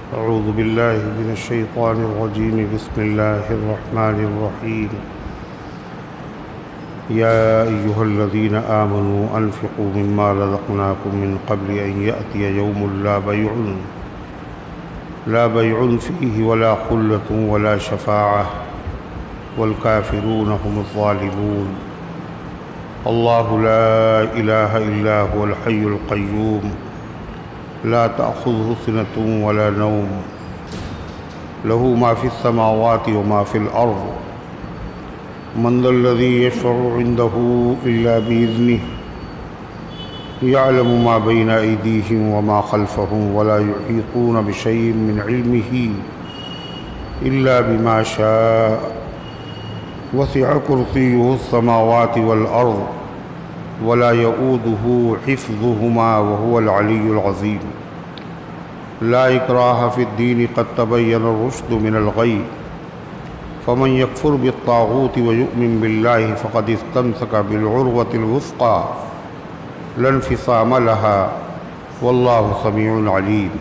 أعوذ بالله من الشيطان الرجيم. بسم الله الرحمن الرحيم. يا أيها الذين آمنوا أنفقوا مما رزقناكم من قبل أن يأتي يوم لا بيع فيه ولا خلة ولا شفاعة والكافرون هم الظالمون. الله لا إله إلا هو الحي القيوم لا تأخذه سنة ولا نوم له ما في السماوات وما في الأرض من ذا الذي يشفع عنده إلا بإذنه يعلم ما بين أيديهم وما خلفهم ولا يحيطون بشيء من علمه إلا بما شاء وسع كرسيه السماوات والأرض ولا يؤوده حفظهما وهو العلي العظيم. لا إكراه في الدين قد تبين الرشد من الغي فمن يكفر بالطاغوت ويؤمن بالله فقد استمسك بالعروة الوثقى لا انفصام لها والله سميع عليم.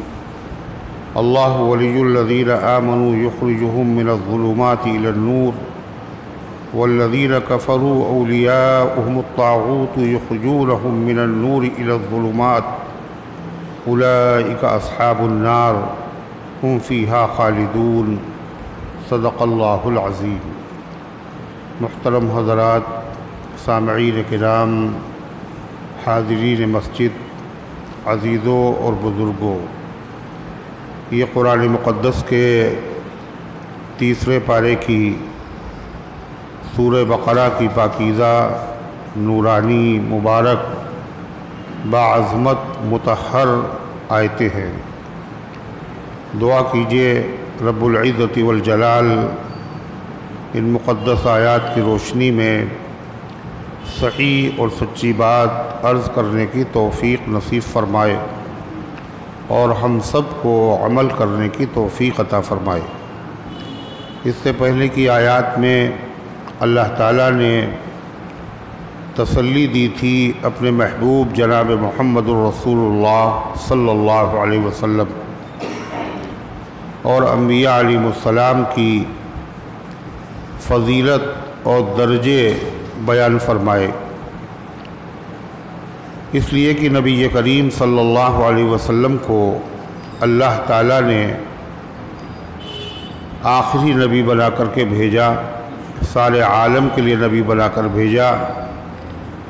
الله ولي الذين آمنوا يخرجهم من الظلمات إلى النور والذين كفروا أولياؤهم الطاغوت يخرجونهم من النور إلى الظلمات أولئك أصحاب النار هم فيها خالدون. صدق اللہ العظیم. محترم حضرات، سامعین کرام، حاضرین مسجد، عزیزوں اور بزرگوں، یہ قرآن مقدس کے تیسرے پارے کی سورہ بقرہ کی پاکیزہ، نورانی، مبارک، باعظمت، مطہر آیتیں ہیں. دعا کیجئے رب العزت والجلال ان مقدس آیات کی روشنی میں صحیح اور سچی بات عرض کرنے کی توفیق نصیب فرمائے اور ہم سب کو عمل کرنے کی توفیق عطا فرمائے. اس سے پہلے کی آیات میں اللہ تعالیٰ نے تسلی دی تھی اپنے محبوب جناب محمد الرسول اللہ صلی اللہ علیہ وسلم اور انبیاء علیہ السلام کی فضیلت اور درجے بیان فرمائے. اس لیے کہ نبی کریم صلی اللہ علیہ وسلم کو اللہ تعالیٰ نے آخری نبی بنا کر کے بھیجا، سارے عالم کے لیے نبی بنا کر بھیجا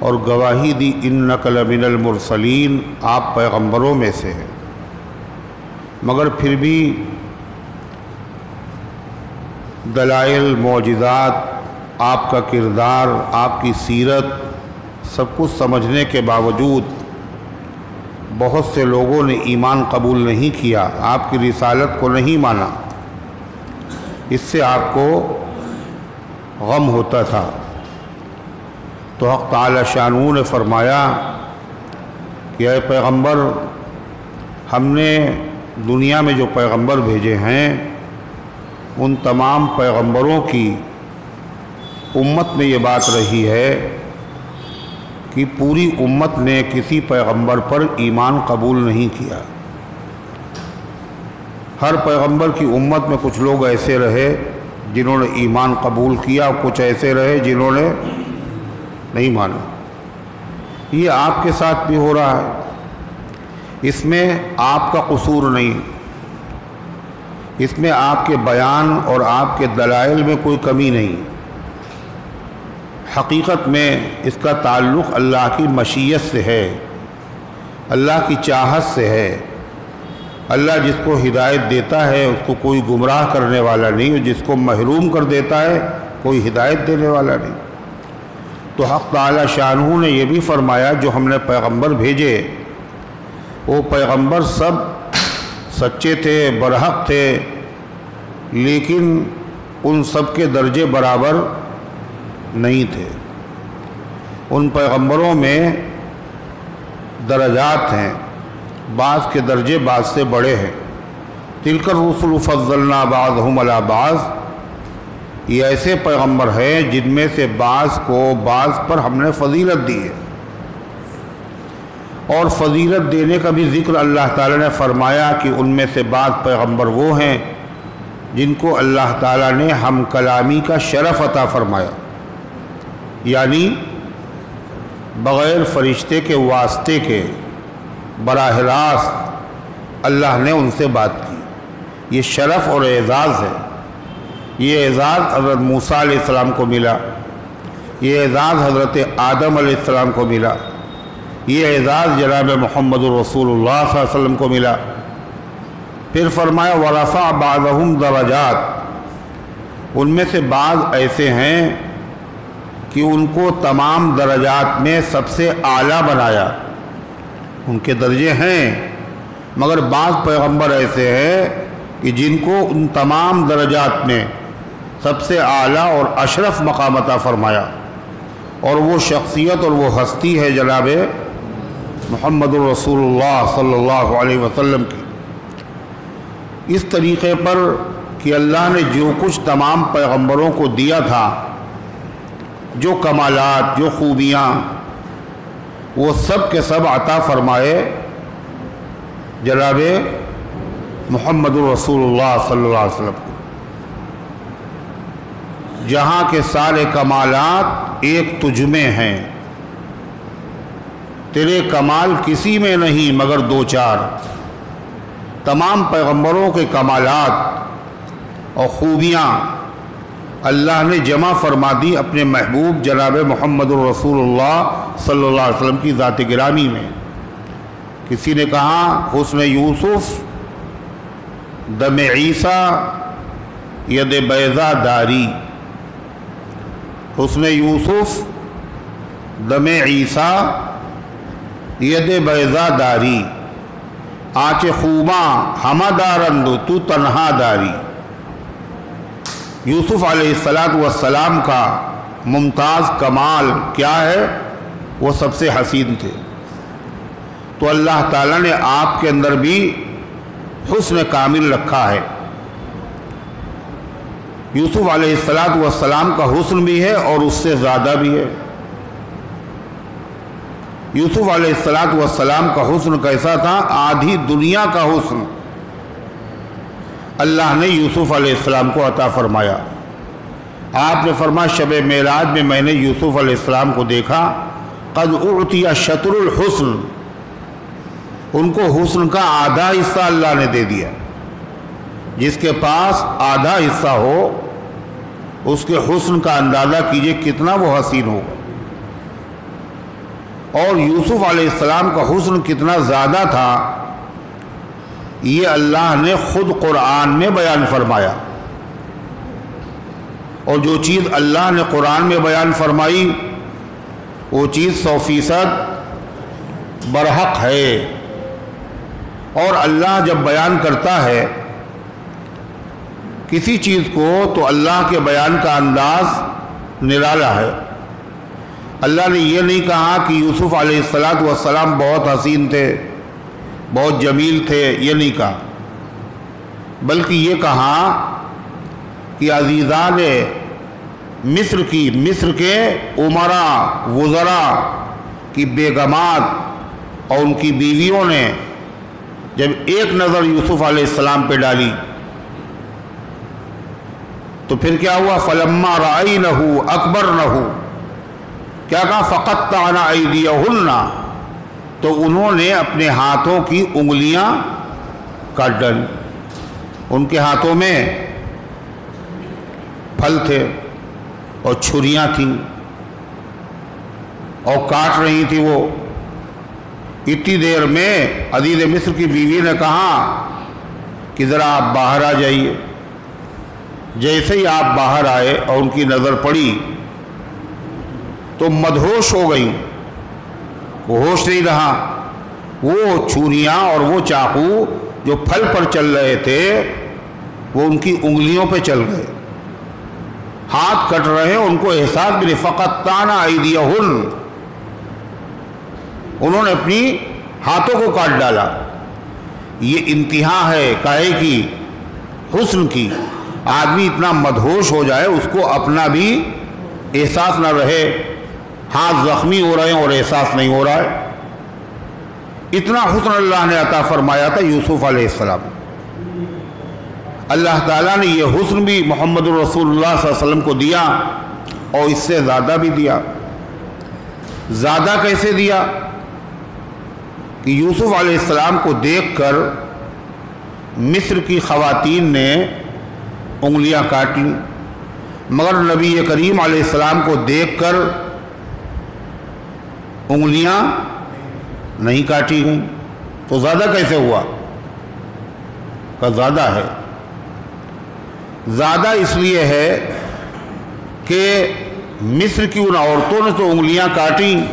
اور گواہی دی انک لمن المرسلین، آپ پیغمبروں میں سے ہیں. مگر پھر بھی دلائل، معجزات، آپ کا کردار، آپ کی سیرت سب کچھ سمجھنے کے باوجود بہت سے لوگوں نے ایمان قبول نہیں کیا، آپ کی رسالت کو نہیں مانا. اس سے آپ کو غم ہوتا تھا. تو حق تعالی شانہ نے فرمایا کہ اے پیغمبر، ہم نے دنیا میں جو پیغمبر بھیجے ہیں ان تمام پیغمبروں کی امت میں یہ بات رہی ہے کہ پوری امت نے کسی پیغمبر پر ایمان قبول نہیں کیا. ہر پیغمبر کی امت میں کچھ لوگ ایسے رہے جنہوں نے ایمان قبول کیا اور کچھ ایسے رہے جنہوں نے نہیں مانا. یہ آپ کے ساتھ بھی ہو رہا ہے. اس میں آپ کا قصور نہیں، اس میں آپ کے بیان اور آپ کے دلائل میں کوئی کمی نہیں. حقیقت میں اس کا تعلق اللہ کی مشیت سے ہے، اللہ کی چاہت سے ہے. اللہ جس کو ہدایت دیتا ہے اس کو کوئی گمراہ کرنے والا نہیں، اور جس کو محروم کر دیتا ہے کوئی ہدایت دینے والا نہیں. تو حق تعالی شانہ نے یہ بھی فرمایا جو ہم نے پیغمبر بھیجے وہ پیغمبر سب سچے تھے، برحق تھے، لیکن ان سب کے درجے برابر نہیں تھے. ان پیغمبروں میں درجات ہیں، بعض کے درجے بعض سے بڑے ہیں. تلک الرسل فضلنا بعضهم علی بعض، یہ ایسے پیغمبر ہیں جن میں سے بعض کو بعض پر ہم نے فضیلت دی ہے. اور فضیلت دینے کا بھی ذکر اللہ تعالیٰ نے فرمایا کہ ان میں سے بعض پیغمبر وہ ہیں جن کو اللہ تعالیٰ نے ہم کلامی کا شرف عطا فرمایا، یعنی بغیر فرشتے کے واسطے کے براہ راست اللہ نے ان سے بات کی۔ یہ شرف اور اعزاز ہے۔ یہ اعزاز حضرت موسیٰ علیہ السلام کو ملا، یہ اعزاز حضرت آدم علیہ السلام کو ملا، یہ اعزاز جناب محمد الرسول اللہ صلی اللہ علیہ وسلم کو ملا۔ پھر فرمایا وَرَفَعَ بَعْضَهُمْ دَرَجَاتٍ، ان میں سے بعض ایسے ہیں کہ ان کو تمام درجات میں سب سے اعلیٰ بنایا، ان کے درجے ہیں، مگر بعض پیغمبر ایسے ہیں کہ جن کو ان تمام درجات میں سب سے اعلیٰ اور اشرف مقام عطا فرمایا، اور وہ شخصیت اور وہ ہستی ہے جناب محمد الرسول اللہ صلی اللہ علیہ وسلم کی۔ اس طریقے پر کہ اللہ نے جو کچھ تمام پیغمبروں کو دیا تھا، جو کمالات، جو خوبیاں، وہ سب کے سب عطا فرمائے جناب محمد الرسول اللہ صلی اللہ علیہ وسلم کو، جہاں کے سارے کمالات ایک تجھ میں ہیں، تیرے کمال کسی میں نہیں مگر دو چار۔ تمام پیغمبروں کے کمالات اور خوبیاں اللہ نے جمع فرما دی اپنے محبوب جناب محمد الرسول اللہ صلی اللہ علیہ وسلم کی ذات گرامی میں۔ کسی نے کہا حسن یوسف دم عیسیٰ ید بیضا داری، حسن یوسف دم عیسیٰ ید بیضا داری، آنچ خوباں ہمہ دارند تو تنہا داری۔ یوسف علیہ السلام کا ممتاز کمال کیا ہے؟ وہ سب سے حسین تھے، تو اللہ تعالیٰ نے آپ کے اندر بھی حسن کامل رکھا ہے۔ یوسف علیہ السلام کا حسن بھی ہے اور اس سے زیادہ بھی ہے۔ یوسف علیہ السلام کا حسن کیسا تھا؟ آدھی دنیا کا حسن اللہ نے یوسف علیہ السلام کو عطا فرمایا۔ آپ نے فرمایا شب معراج میں میں نے یوسف علیہ السلام کو دیکھا، قد اعطی شطر الحسن، ان کو حسن کا آدھا حصہ اللہ نے دے دیا۔ جس کے پاس آدھا حصہ ہو اس کے حسن کا اندازہ کیجئے کتنا وہ حسین ہوگا۔ اور یوسف علیہ السلام کا حسن کتنا زیادہ تھا یہ اللہ نے خود قرآن میں بیان فرمایا، اور جو چیز اللہ نے قرآن میں بیان فرمائی وہ چیز 100% برحق ہے۔ اور اللہ جب بیان کرتا ہے کسی چیز کو تو اللہ کے بیان کا انداز نرالا ہے۔ اللہ نے یہ نہیں کہا کہ یوسف علیہ السلام بہت حسین تھے، بہت جمیل تھے، یہ نہیں کہا، بلکہ یہ کہا کہ عزیزان مصر کے امراء وزراء کی بیگمات اور ان کی بیویوں نے جب ایک نظر یوسف علیہ السلام پہ ڈالی تو پھر کیا ہوا؟ فلما رأینہ اکبرنہ، کیا کہا؟ فقطعن ایدیہن، تو انہوں نے اپنے ہاتھوں کی انگلیاں کاٹ ڈالی۔ ان کے ہاتھوں میں پھل تھے اور چھریاں تھیں اور کاٹ رہی تھی وہ۔ اتنی دیر میں عزیز مصر کی بیوی نے کہا کہ ذرا آپ باہر آ جائیے۔ جیسے ہی آپ باہر آئے اور ان کی نظر پڑی تو مدہوش ہو گئیں، وہ ہوش نہیں رہا۔ وہ چھریاں اور وہ چاقو جو پھل پر چل رہے تھے وہ ان کی انگلیوں پہ چل گئے، ہاتھ کٹ رہے ہیں، ان کو احساس بھی نہیں۔ فقطعن ایدیہن، انہوں نے اپنی ہاتھوں کو کاٹ ڈالا۔ یہ انتہا ہے کاہے کی؟ حسن کی۔ آدمی اتنا مدہوش ہو جائے اس کو اپنا بھی احساس نہ رہے، ہاتھ زخمی ہو رہے ہیں اور احساس نہیں ہو رہا ہے۔ اتنا حسن اللہ نے عطا فرمایا تھا یوسف علیہ السلام. اللہ تعالیٰ نے یہ حسن بھی محمد رسول اللہ صلی اللہ علیہ وسلم کو دیا اور اس سے زیادہ بھی دیا. زیادہ کیسے دیا کہ یوسف علیہ السلام کو دیکھ کر مصر کی خواتین نے انگلیاں کاٹ لیں، مگر نبی کریم علیہ السلام کو دیکھ کر انگلیاں نہیں کاٹی گئیں. تو زیادہ کیسے ہوا؟ کہ زیادہ ہے. زیادہ اس لیے ہے کہ مصر کی ان عورتوں نے تو انگلیاں کاٹیں،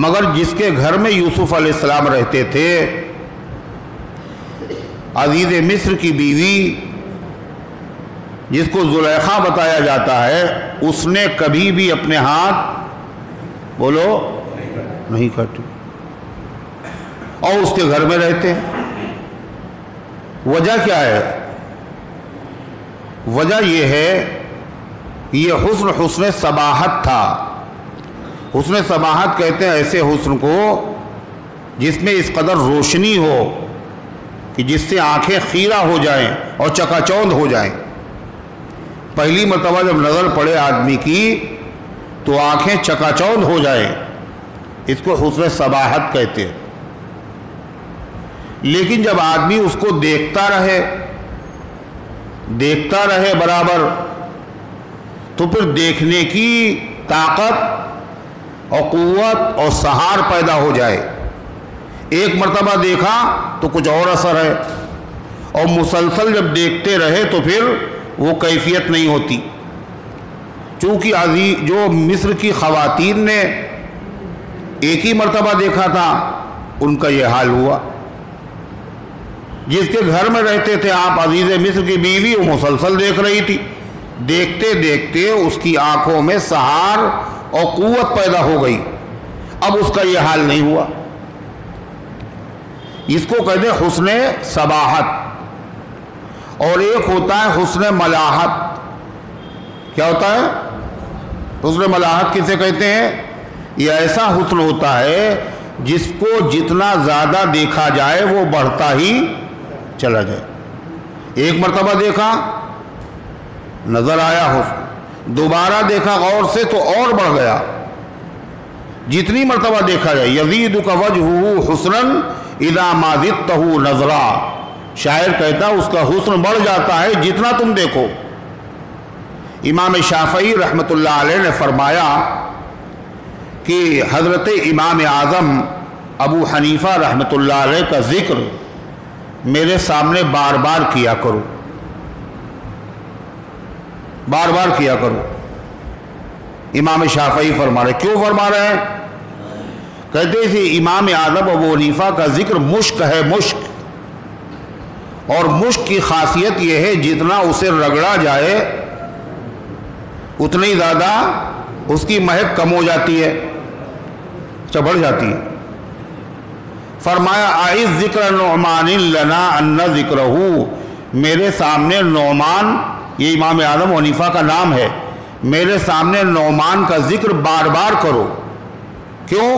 مگر جس کے گھر میں یوسف علیہ السلام رہتے تھے، عزیز مصر کی بیوی جس کو زلیخا بتایا جاتا ہے، اس نے کبھی بھی اپنے ہاتھ بولو نہیں کاٹی، اور اس کے گھر میں رہتے ہیں. وجہ کیا ہے؟ وجہ یہ ہے، یہ حسن صباحت تھا. حسن صباحت کہتے ہیں ایسے حسن کو جس میں اس قدر روشنی ہو کہ جس سے آنکھیں خیرہ ہو جائیں اور چکا چوندھ ہو جائیں. پہلی مرتبہ جب نظر پڑے آدمی کی تو آنکھیں چکا چوندھ ہو جائیں، اس کو حسن صباحت کہتے ہیں. لیکن جب آدمی اس کو دیکھتا رہے برابر، تو پھر دیکھنے کی طاقت اور قوت اور سہار پیدا ہو جائے. ایک مرتبہ دیکھا تو کچھ اور اثر ہے، اور مسلسل جب دیکھتے رہے تو پھر وہ کیفیت نہیں ہوتی. چونکہ جو مصر کی خواتین نے ایک ہی مرتبہ دیکھا تھا، ان کا یہ حال ہوا. جس کے گھر میں رہتے تھے آپ، عزیز مصر کی بیوی، وہ مسلسل دیکھ رہی تھی. دیکھتے دیکھتے اس کی آنکھوں میں سہار اور قوت پیدا ہو گئی. اب اس کا یہ حال نہیں ہوا. اس کو کہتے ہیں حسن صباحت. اور ایک ہوتا ہے حسن ملاحت. کیا ہوتا ہے حسن ملاحت؟ کسے کہتے ہیں؟ یہ ایسا حسن ہوتا ہے جس کو جتنا زیادہ دیکھا جائے وہ بڑھتا ہی چلا جائے. ایک مرتبہ دیکھا، نظر آیا حسن، دوبارہ دیکھا غور سے تو اور بڑھ گیا. جتنی مرتبہ دیکھا جائے، یزیدک وجہہ حسنا اذا ما زدتہ نظرا. شاعر کہتا اس کا حسن بڑھ جاتا ہے جتنا تم دیکھو. امام شافعی رحمۃ اللہ علیہ نے فرمایا کہ حضرت امام اعظم ابو حنیفہ رحمۃ اللہ علیہ کا ذکر میرے سامنے بار بار کیا کرو، بار بار کیا کرو. امام شافعی فرما رہے. کیوں فرما رہے ہیں؟ کہتے تھے امام اعظم ابو حنیفہ کا ذکر مشک ہے، مشک. اور مشک کی خاصیت یہ ہے جتنا اسے رگڑا جائے اتنی زیادہ اس کی مہک کم ہو جاتی ہے، بڑھ جاتی ہے. فرمایا اعز ذکر نعمان لنا ان ذکرہ. میرے سامنے نعمان، یہ امام اعظم حنیفہ کا نام ہے، میرے سامنے نعمان کا ذکر بار بار کرو. کیوں؟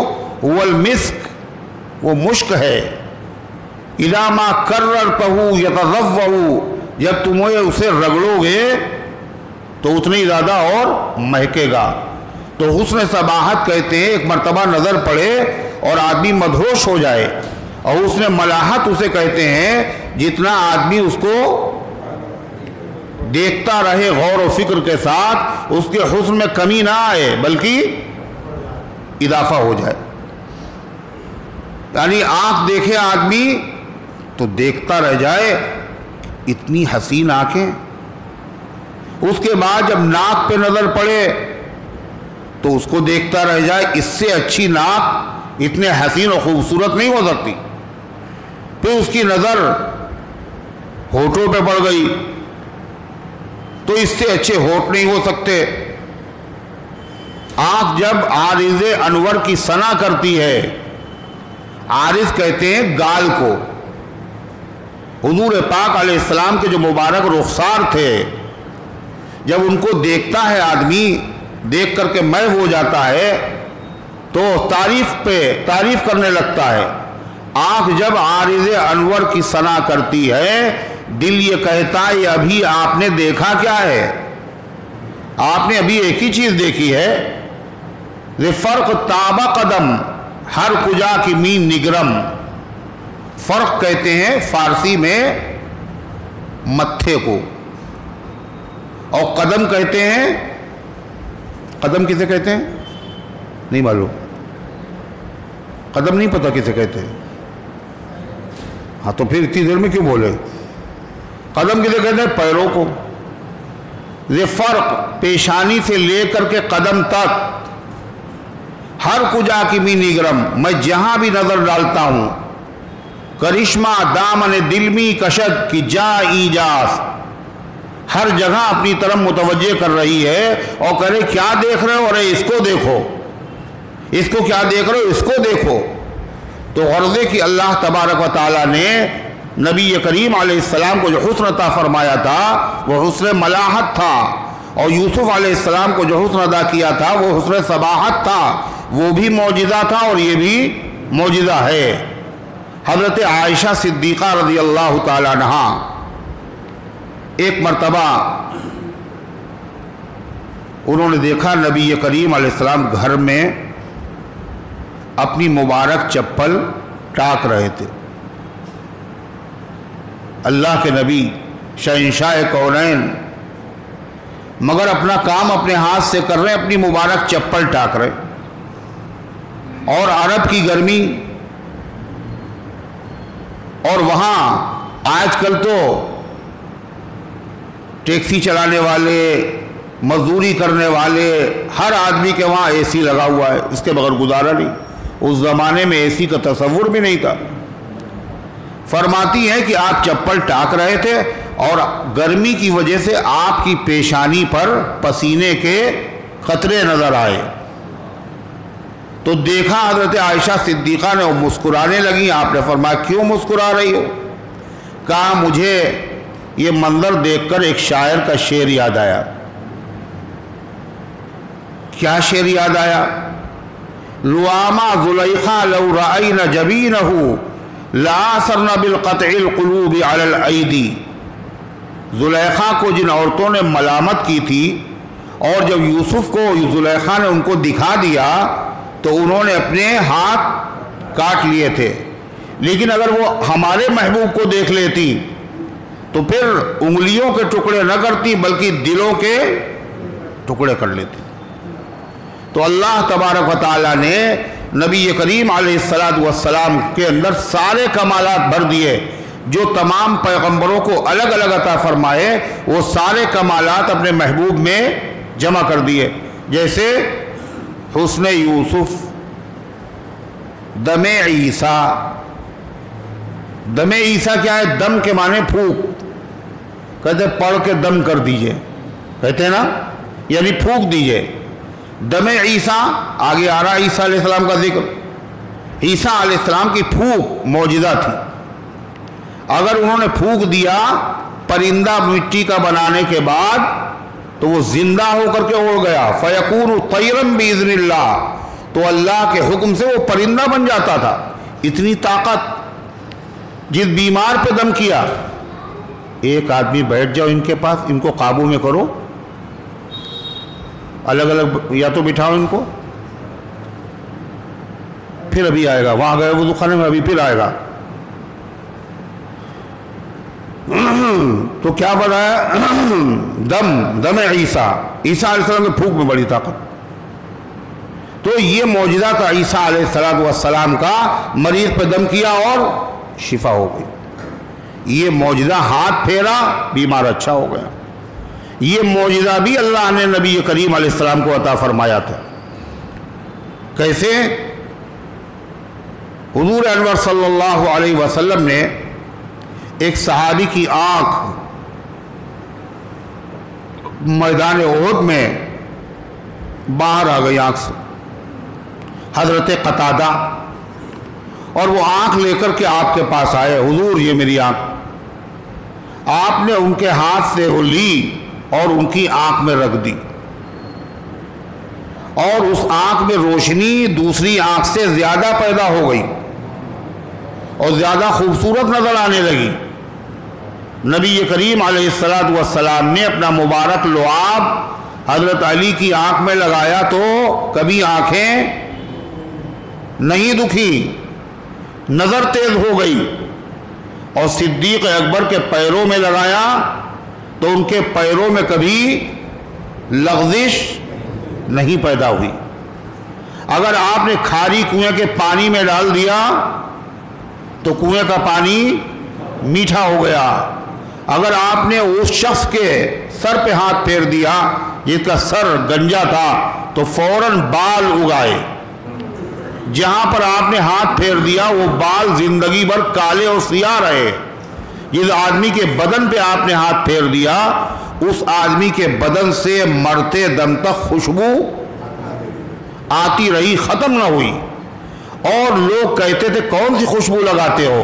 هو المسک، وہ مشک ہے. اذا ما کررتہ یتضوع، جب تم اسے رگڑو گے تو اتنی زیادہ اور مہکے گا. تو حسن صباحت کہتے ہیں ایک مرتبہ نظر پڑے اور آدمی مدہوش ہو جائے. اور حسن ملاحت اسے کہتے ہیں جتنا آدمی اس کو دیکھتا رہے غور و فکر کے ساتھ، اس کے حسن میں کمی نہ آئے بلکہ اضافہ ہو جائے. یعنی آنکھ دیکھے آدمی تو دیکھتا رہ جائے، اتنی حسین آنکھیں. اس کے بعد جب ناک پہ نظر پڑے تو اس کو دیکھتا رہ جائے. اس سے اچھی ناک اتنے حسین و خوبصورت نہیں ہو سکتی. پھر اس کی نظر ہونٹوں پہ پڑ گئی تو اس سے اچھے ہونٹ نہیں ہو سکتے. آنکھ جب عارض انور کی ثنا کرتی ہے، عارض کہتے ہیں گال کو. حضور پاک علیہ السلام کے جو مبارک رخسار تھے، جب ان کو دیکھتا ہے آدمی، دیکھ کر کے محو ہو جاتا ہے، تو تعریف کرنے لگتا ہے۔ آنکھ جب عارض انور کی ثنا کرتی ہے، دل یہ کہتا ہے ابھی آپ نے دیکھا کیا ہے؟ آپ نے ابھی ایک ہی چیز دیکھی ہے۔ یہ فرق تابہ قدم ہر کجا کی مین نگرم، فرق کہتے ہیں فارسی میں متھے کو، اور قدم کہتے ہیں، قدم کسے کہتے ہیں نہیں معلوم، قدم نہیں پتہ کسے کہتے ہیں؟ ہاں تو پھر اتنی دیر میں کیوں بولے؟ قدم کسے کہتے ہیں؟ پیروں کو۔ یہ فرق پیشانی سے لے کر کے قدم تک ہر کجا کی می نگرم، میں جہاں بھی نظر ڈالتا ہوں، کرشمہ دامن دل می کشد کی جا ایجاز، ہر جگہ اپنی طرف متوجہ کر رہی ہے اور کہہ رہے کیا دیکھ رہے ہو؟ ارے اس کو دیکھو، اس کو کیا دیکھ رہے ہو؟ اس کو دیکھو۔ تو غرض ہے کہ اللہ تبارک و تعالیٰ نے نبی کریم علیہ السلام کو جو حسن عطا فرمایا تھا وہ حسن ملاحت تھا، اور یوسف علیہ السلام کو جو حسن ادا کیا تھا وہ حسن صباحت تھا، وہ بھی معجزہ تھا اور یہ بھی معجزہ ہے۔ حضرت عائشہ صدیقہ رضی اللہ تعالیٰ عنہ ایک مرتبہ انہوں نے دیکھا نبی کریم علیہ السلام گھر میں اپنی مبارک چپل ٹاک رہے تھے۔ اللہ کے نبی شہنشاہ کونین مگر اپنا کام اپنے ہاتھ سے کر رہے، اپنی مبارک چپل ٹاک رہے، اور عرب کی گرمی، اور وہاں آج کل تو ٹیکسی چلانے والے، مزدوری کرنے والے، ہر آدمی کے وہاں اے سی لگا ہوا ہے، اس کے بغیر گزارا نہیں۔ اس زمانے میں اے سی کا تصور بھی نہیں تھا۔ فرماتی ہے کہ آپ چپل ٹاک رہے تھے اور گرمی کی وجہ سے آپ کی پیشانی پر پسینے کے قطرے نظر آئے، تو دیکھا حضرت عائشہ صدیقہ نے، وہ مسکرانے لگی۔ آپ نے فرمایا کیوں مسکرا رہی ہو؟ کہا مجھے یہ منظر دیکھ کر ایک شاعر کا شعر یاد آیا۔ کیا شعر یاد آیا؟ لواما زلیخا لو رأین جبینہ لآثرن بالقطع القلوب علی الایدی۔ زلیخا کو جن عورتوں نے ملامت کی تھی، اور جب یوسف کو زلیخا نے ان کو دکھا دیا تو انہوں نے اپنے ہاتھ کاٹ لیے تھے، لیکن اگر وہ ہمارے محبوب کو دیکھ لیتی تو پھر انگلیوں کے ٹکڑے نہ کرتی بلکہ دلوں کے ٹکڑے کر لیتی۔ تو اللہ تبارک و تعالیٰ نے نبی کریم علیہ السلام کے اندر سارے کمالات بھر دیے، جو تمام پیغمبروں کو الگ الگ عطا فرمائے وہ سارے کمالات اپنے محبوب میں جمع کر دیے۔ جیسے حسن یوسف، دم عیسیٰ۔ دم عیسیٰ کیا ہے؟ دم کے معنی پھونک، کہتے پڑھ کے دم کر دیجئے، کہتے ہیں نا، یعنی پھونک دیجئے۔ دم عیسیٰ، آگے آ رہا عیسیٰ علیہ السلام کا ذکر۔ عیسیٰ علیہ السلام کی پھونک معجزہ تھی۔ اگر انہوں نے پھونک دیا پرندہ مٹی کا بنانے کے بعد تو وہ زندہ ہو کر کے اڑ گیا، فیکون طیرا باذن اللہ، تو اللہ کے حکم سے وہ پرندہ بن جاتا تھا۔ اتنی طاقت۔ جس بیمار پہ دم کیا، ایک آدمی بیٹھ جاؤ ان کے پاس، ان کو قابو میں کرو، الگ الگ یا تو بٹھاؤ ان کو، پھر ابھی آئے گا، وہاں گئے وضو خانے میں، ابھی پھر آئے گا۔ تو کیا بنایا؟ دم عیسیٰ، عیسیٰ علیہ السلام کے پھونک میں بڑی طاقت۔ تو یہ معجزہ تھا عیسیٰ علیہ السلام کا، مریض پہ دم کیا اور شفا ہو گئی۔ یہ معجزہ، ہاتھ پھیرا بیمار اچھا ہو گیا۔ یہ معجزہ بھی اللہ نے نبی کریم علیہ السلام کو عطا فرمایا تھا۔ کیسے؟ حضور انور صلی اللہ علیہ وسلم نے ایک صحابی کی آنکھ میدان احد میں باہر آ گئی آنکھ سے، حضرت قتادہ، اور وہ آنکھ لے کر کے آپ کے پاس آئے، حضور یہ میری آنکھ۔ آپ نے ان کے ہاتھ سے وہ لی اور ان کی آنکھ میں رکھ دی، اور اس آنکھ میں روشنی دوسری آنکھ سے زیادہ پیدا ہو گئی اور زیادہ خوبصورت نظر آنے لگی۔ نبی کریم علیہ السلام نے اپنا مبارک لعاب حضرت علی کی آنکھ میں لگایا تو کبھی آنکھیں نہیں دکھی، نظر تیز ہو گئی، اور صدیق اکبر کے پیروں میں لگایا تو ان کے پیروں میں کبھی لغزش نہیں پیدا ہوئی۔ اگر آپ نے کھاری کنویں کے پانی میں ڈال دیا تو کنویں کا پانی میٹھا ہو گیا۔ اگر آپ نے اس شخص کے سر پہ ہاتھ پھیر دیا جس کا سر گنجا تھا تو فوراً بال اگائے۔ جہاں پر آپ نے ہاتھ پھیر دیا وہ بال زندگی بھر کالے اور سیاہ رہے۔ جس آدمی کے بدن پہ آپ نے ہاتھ پھیر دیا اس آدمی کے بدن سے مرتے دم تک خوشبو آتی رہی، ختم نہ ہوئی۔ اور لوگ کہتے تھے کون سی خوشبو لگاتے ہو؟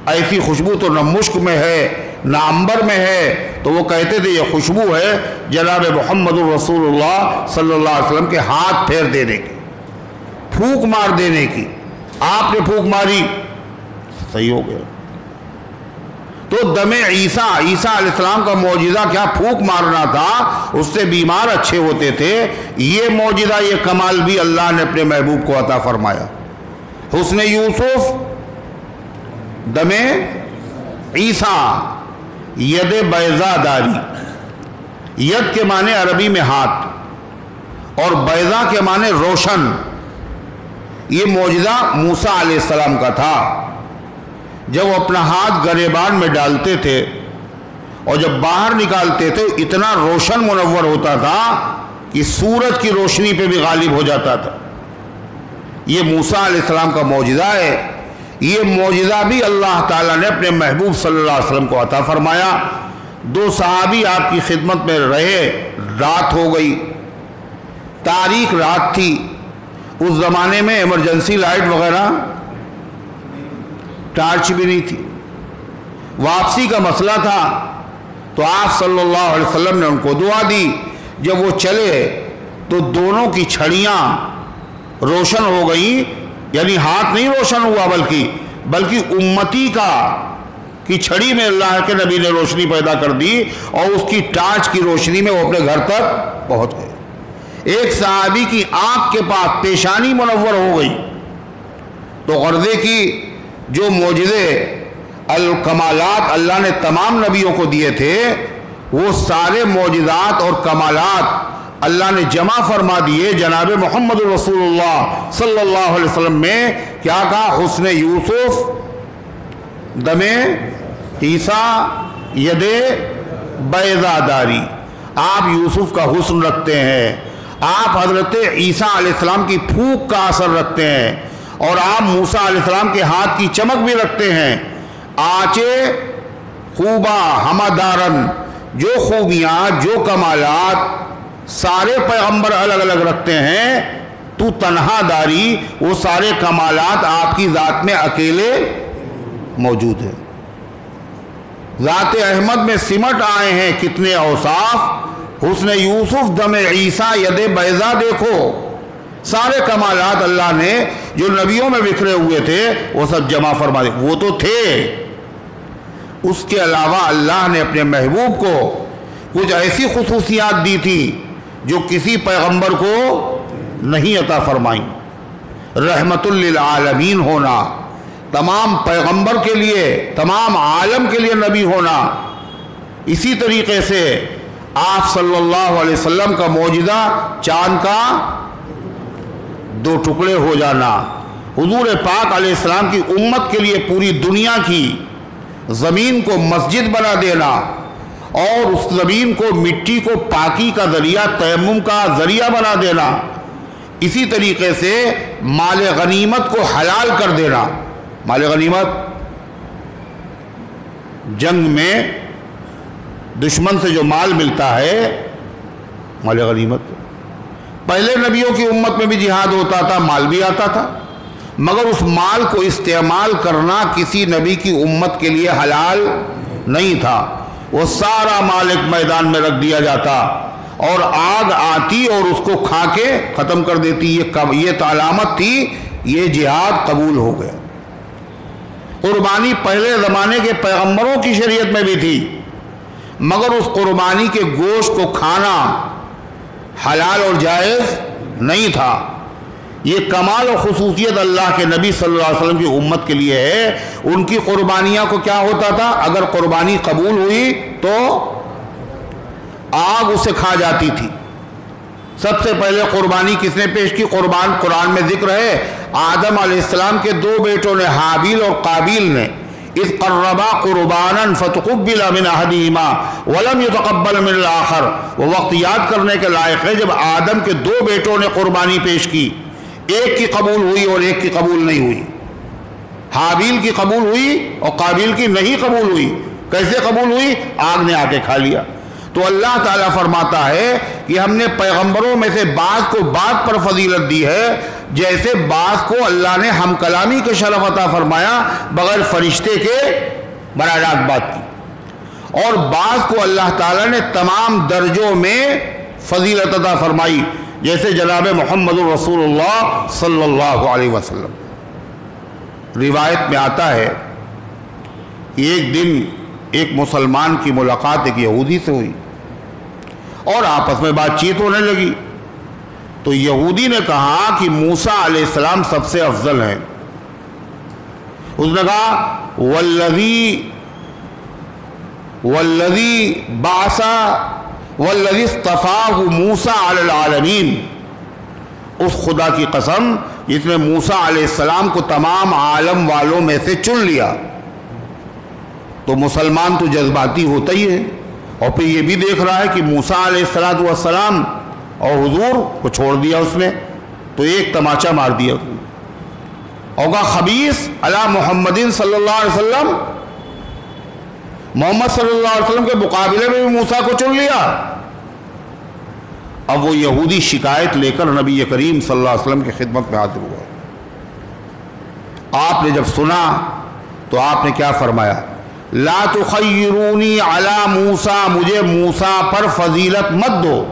ایسی خوشبو تو نہ مشک میں ہے نہ عنبر میں ہے۔ تو وہ کہتے تھے یہ خوشبو ہے جناب محمد رسول اللہ صلی اللہ علیہ وسلم کے ہاتھ پھیر دینے کی، پھونک مار دینے کی۔ آپ نے پھونک ماری، صحیح ہو گیا۔ تو دم عیسیٰ علیہ السلام کا معجزہ کیا پھونک مارنا تھا، اس سے بیمار اچھے ہوتے تھے۔ یہ معجزہ، یہ کمال بھی اللہ نے اپنے محبوب کو عطا فرمایا۔ حسن یوسف، دم عیسیٰ، ید بیضا داری۔ ید کے معنی عربی میں ہاتھ اور بیضا کے معنی روشن۔ یہ معجزہ موسیٰ علیہ السلام کا تھا۔ جب وہ اپنا ہاتھ گریبان میں ڈالتے تھے اور جب باہر نکالتے تھے اتنا روشن منور ہوتا تھا کہ سورج کی روشنی پہ بھی غالب ہو جاتا تھا۔ یہ موسیٰ علیہ السلام کا معجزہ ہے۔ یہ معجزہ بھی اللہ تعالیٰ نے اپنے محبوب صلی اللہ علیہ وسلم کو عطا فرمایا۔ دو صحابی آپ کی خدمت میں رہے، رات ہو گئی، تاریک رات تھی۔ اس زمانے میں ایمرجنسی لائٹ وغیرہ، ٹارچ بھی نہیں تھی، واپسی کا مسئلہ تھا۔ تو آپ صلی اللہ علیہ وسلم نے ان کو دعا دی۔ جب وہ چلے تو دونوں کی چھڑیاں روشن ہو گئیں، یعنی ہاتھ نہیں روشن ہوا بلکہ امتی کی چھڑی میں اللہ کے نبی نے روشنی پیدا کر دی اور اس کی ٹارچ کی روشنی میں وہ اپنے گھر تک پہنچ گئے۔ ایک صحابی کی آنکھ کے پاس پیشانی منور ہو گئی۔ تو غرضے کی جو معجزے الکمالات اللہ نے تمام نبیوں کو دیے تھے وہ سارے معجزات اور کمالات اللہ نے جمع فرما دیے جناب محمد رسول اللہ صلی اللہ علیہ وسلم میں۔ کیا کہا؟ حسن یوسف، دم عیسیٰ، ید بیضا داری۔ آپ یوسف کا حسن رکھتے ہیں، آپ حضرت عیسیٰ علیہ السلام کی پھونک کا اثر رکھتے ہیں، اور آپ موسیٰ علیہ السلام کے ہاتھ کی چمک بھی رکھتے ہیں۔ آچے خوبا ہمدارن، جو خوبیاں جو کمالات سارے پیغمبر الگ الگ رکھتے ہیں، تو تنہا داری، وہ سارے کمالات آپ کی ذات میں اکیلے موجود ہیں۔ ذات احمد میں سمٹ آئے ہیں کتنے اوصاف، حسن یوسف، دم عیسیٰ، ید بیضا دیکھو۔ سارے کمالات اللہ نے جو نبیوں میں بکھرے ہوئے تھے وہ سب جمع فرما دیے۔ وہ تو تھے، اس کے علاوہ اللہ نے اپنے محبوب کو کچھ ایسی خصوصیات دی تھی جو کسی پیغمبر کو نہیں عطا فرمائیں۔ رحمت للعالمین ہونا، تمام پیغمبر کے لیے، تمام عالم کے لیے نبی ہونا۔ اسی طریقے سے آپ صلی اللہ علیہ وسلم کا معجزہ چاند کا دو ٹکڑے ہو جانا، حضور پاک علیہ السلام کی امت کے لیے پوری دنیا کی زمین کو مسجد بنا دینا اور اس زمین کو مٹی کو پاکی کا ذریعہ، تیمم کا ذریعہ بنا دینا۔ اسی طریقے سے مال غنیمت کو حلال کر دینا۔ مال غنیمت، جنگ میں دشمن سے جو مال ملتا ہے، مال غنیمت۔ پہلے نبیوں کی امت میں بھی جہاد ہوتا تھا، مال بھی آتا تھا، مگر اس مال کو استعمال کرنا کسی نبی کی امت کے لیے حلال نہیں تھا۔ وہ سارا مال ایک میدان میں رکھ دیا جاتا اور آگ آتی اور اس کو کھا کے ختم کر دیتی. یہ تو علامت تھی یہ جہاد قبول ہو گیا. قربانی پہلے زمانے کے پیغمبروں کی شریعت میں بھی تھی، مگر اس قربانی کے گوشت کو کھانا حلال اور جائز نہیں تھا. یہ کمال و خصوصیت اللہ کے نبی صلی اللہ علیہ وسلم کی امت کے لیے ہے. ان کی قربانیاں کو کیا ہوتا تھا؟ اگر قربانی قبول ہوئی تو آگ اسے کھا جاتی تھی. سب سے پہلے قربانی کس نے پیش کی؟ قرآن میں ذکر ہے آدم علیہ السلام کے دو بیٹوں نے، حابیل اور قابیل نے. اذ قربا قربانا فتقبل من احدهما ولم يتقبل من الاخر. وہ وقت یاد کرنے کے لائق ہے جب آدم کے دو بیٹوں نے قربانی پیش کی، ایک کی قبول ہوئی اور ایک کی قبول نہیں ہوئی. حابیل کی قبول ہوئی اور قابیل کی نہیں قبول ہوئی. کیسے قبول ہوئی؟ آگ نے آ کے کھا لیا. تو اللہ تعالیٰ فرماتا ہے کہ ہم نے پیغمبروں میں سے بعض کو بعض پر فضیلت دی ہے، جیسے بعض کو اللہ نے ہم کلامی کے شرف عطا فرمایا بغیر فرشتے کے براہ راست بات کی، اور بعض کو اللہ تعالیٰ نے تمام درجوں میں فضیلت عطا فرمائی، جیسے جناب محمد رسول اللہ صلی اللہ علیہ وسلم. روایت میں آتا ہے کہ ایک دن ایک مسلمان کی ملاقات ایک یہودی سے ہوئی اور آپس میں بات چیت ہونے لگی. تو یہودی نے کہا کہ موسیٰ علیہ السلام سب سے افضل ہیں. اس نے کہا والذی اصطفاہ موسیٰ علی العالمین، اس خدا کی قسم جس نے موسیٰ علیہ السلام کو تمام عالم والوں میں سے چن لیا. تو مسلمان تو جذباتی ہوتا ہی ہے، اور پھر یہ بھی دیکھ رہا ہے کہ موسیٰ علیہ السلام اور حضور کو چھوڑ دیا اس نے، تو ایک تماچا مار دیا اور کہا خبیث علی محمد صلی اللہ علیہ وسلم، محمد صلی اللہ علیہ وسلم کے مقابلے میں بھی موسیٰ کو چن لیا. اب وہ یہودی شکایت لے کر نبی کریم صلی اللہ علیہ وسلم کی خدمت میں حاضر ہوا. آپ نے جب سنا تو آپ نے کیا فرمایا؟ لا تخیرونی علی موسیٰ، مجھے موسیٰ پر فضیلت مت دو،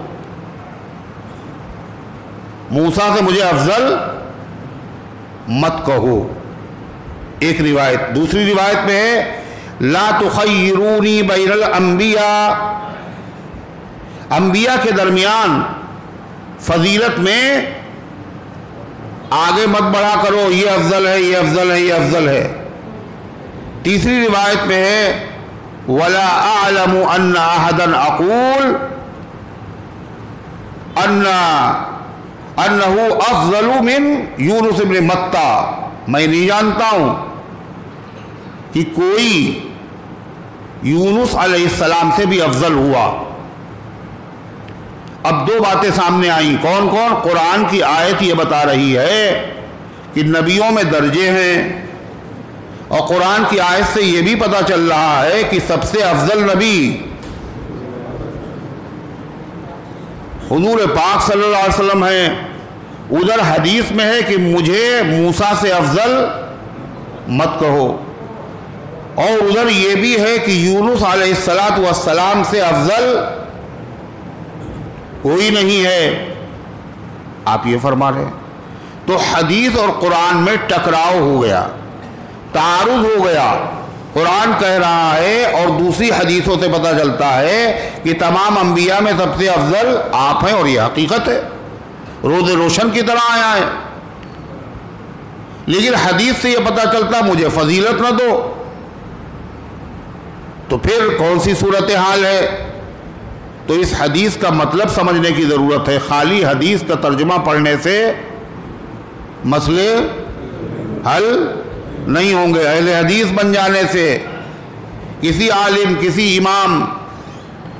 موسیٰ سے مجھے افضل مت کہو. ایک روایت. دوسری روایت میں ہے لا تخیرونی بین الانبیاء، انبیاء کے درمیان فضیلت میں آگے مت بڑھا کرو، یہ افضل ہے، یہ افضل ہے، یہ افضل ہے. تیسری روایت میں ہے ولا اعلم ان احدا اقول انه افضل من یونس بن متی، میں نہیں جانتا ہوں کہ کوئی یونس علیہ السلام سے بھی افضل ہوا. اب دو باتیں سامنے آئیں. کون کون؟ قرآن کی آیت یہ بتا رہی ہے کہ نبیوں میں درجے ہیں، اور قرآن کی آیت سے یہ بھی پتہ چل رہا ہے کہ سب سے افضل نبی حضور پاک صلی اللہ علیہ وسلم ہیں. ادھر حدیث میں ہے کہ مجھے موسیٰ سے افضل مت کہو، اور ادھر یہ بھی ہے کہ یونس علیہ السلام سے افضل کوئی نہیں ہے. آپ یہ فرما رہے ہیں. تو حدیث اور قرآن میں ٹکراؤ ہو گیا، تعارض ہو گیا. قرآن کہہ رہا ہے اور دوسری حدیثوں سے پتہ چلتا ہے کہ تمام انبیاء میں سب سے افضل آپ ہیں، اور یہ حقیقت ہے، روز روشن کی طرح آیا ہے. لیکن حدیث سے یہ پتہ چلتا مجھے فضیلت نہ دو، تو پھر کون سی صورتحال ہے؟ تو اس حدیث کا مطلب سمجھنے کی ضرورت ہے. خالی حدیث کا ترجمہ پڑھنے سے مسئلے حل نہیں ہوں گے. اہل حدیث بن جانے سے کسی عالم، کسی امام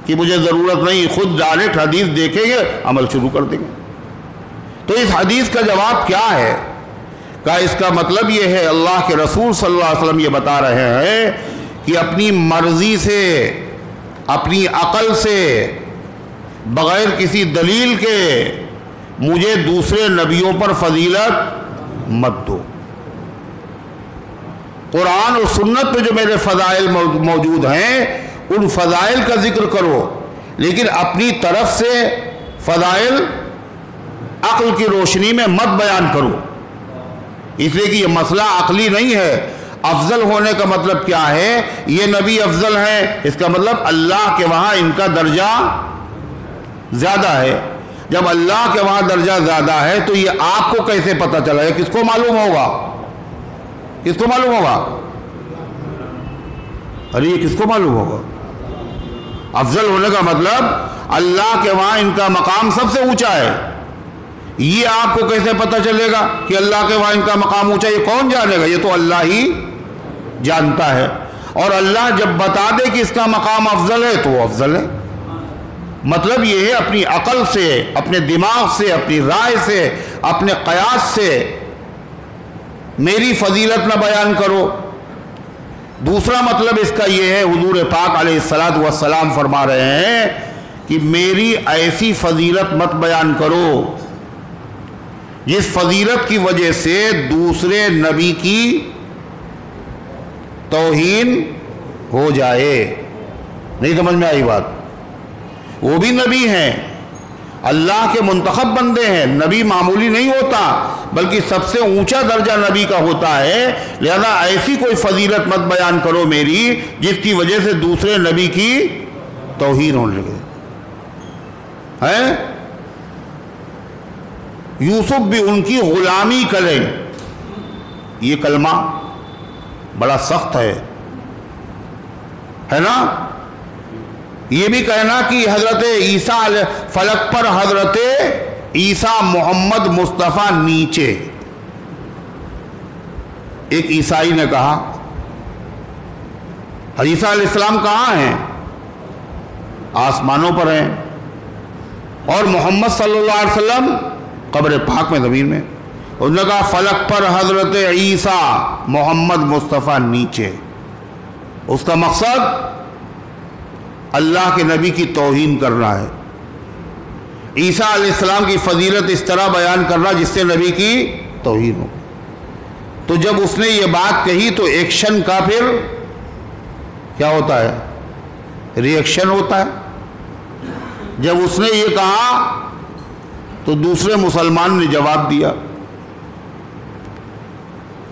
کی مجھے ضرورت نہیں، خود ڈائریکٹ حدیث دیکھیں گے، عمل شروع کر دیں گے. تو اس حدیث کا جواب کیا ہے؟ کہ اس کا مطلب یہ ہے اللہ کے رسول صلی اللہ علیہ وسلم یہ بتا رہے ہیں کہ اپنی مرضی سے، اپنی عقل سے، بغیر کسی دلیل کے مجھے دوسرے نبیوں پر فضیلت مت دو. قرآن اور سنت میں جو میرے فضائل موجود ہیں ان فضائل کا ذکر کرو، لیکن اپنی طرف سے فضائل عقل کی روشنی میں مت بیان کرو، اس لیے کہ یہ مسئلہ عقلی نہیں ہے۔ افضل ہونے کا مطلب کیا ہے؟ یہ نبی افضل ہیں، اس کا مطلب اللہ کے وہاں ان کا درجہ زیادہ ہے۔ جب اللہ کے وہاں درجہ زیادہ ہے تو یہ آپ کو کیسے پتہ چلا ہے؟ کس کو معلوم ہوگا؟ کس کو معلوم ہوگا؟ ارے یہ کس کو معلوم ہوگا؟ افضل ہونے کا مطلب اللہ کے وہاں ان کا مقام سب سے اونچا ہے۔ یہ آپ کو کیسے پتہ چلے گا کہ اللہ کے وہاں ان کا مقام اونچا ہے؟ یہ کون جانے گا؟ یہ تو اللہ ہی جانتا ہے۔ اور اللہ جب بتا دے کہ اس کا مقام افضل ہے تو وہ افضل ہے۔ مطلب یہ ہے اپنی عقل سے، اپنے دماغ سے، اپنی رائے سے، اپنے قیاس سے میری فضیلت نہ بیان کرو۔ دوسرا مطلب اس کا یہ ہے، حضور پاک علیہ الصلوۃ والسلام فرما رہے ہیں کہ میری ایسی فضیلت مت بیان کرو جس فضیلت کی وجہ سے دوسرے نبی کی توہین ہو جائے۔ نہیں سمجھ میں آئی بات؟ وہ بھی نبی ہیں، اللہ کے منتخب بندے ہیں، نبی معمولی نہیں ہوتا بلکہ سب سے اونچا درجہ نبی کا ہوتا ہے، لہذا ایسی کوئی فضیلت مت بیان کرو میری جس کی وجہ سے دوسرے نبی کی توہین ہونے لگے۔ یوسف بھی ان کی غلامی کرے، یہ کلمہ بڑا سخت ہے نا؟ یہ بھی کہنا کہ حضرت عیسیٰ فلک پر حضرت عیسیٰ محمد مصطفیٰ نیچے۔ ایک عیسائی نے کہا عیسیٰ علیہ السلام کہاں ہیں؟ آسمانوں پر ہیں، اور محمد صلی اللہ علیہ وسلم قبر پاک میں زمین میں۔ انہوں نے کہا فلک پر حضرت عیسیٰ محمد مصطفیٰ نیچے۔ اس کا مقصد اللہ کے نبی کی توہین کرنا ہے، عیسیٰ علیہ السلام کی فضیلت اس طرح بیان کرنا جس سے نبی کی توہین ہو۔ تو جب اس نے یہ بات کہی تو ایکشن کا پھر کیا ہوتا ہے؟ ری ایکشن ہوتا ہے۔ جب اس نے یہ کہا تو دوسرے مسلمان نے جواب دیا،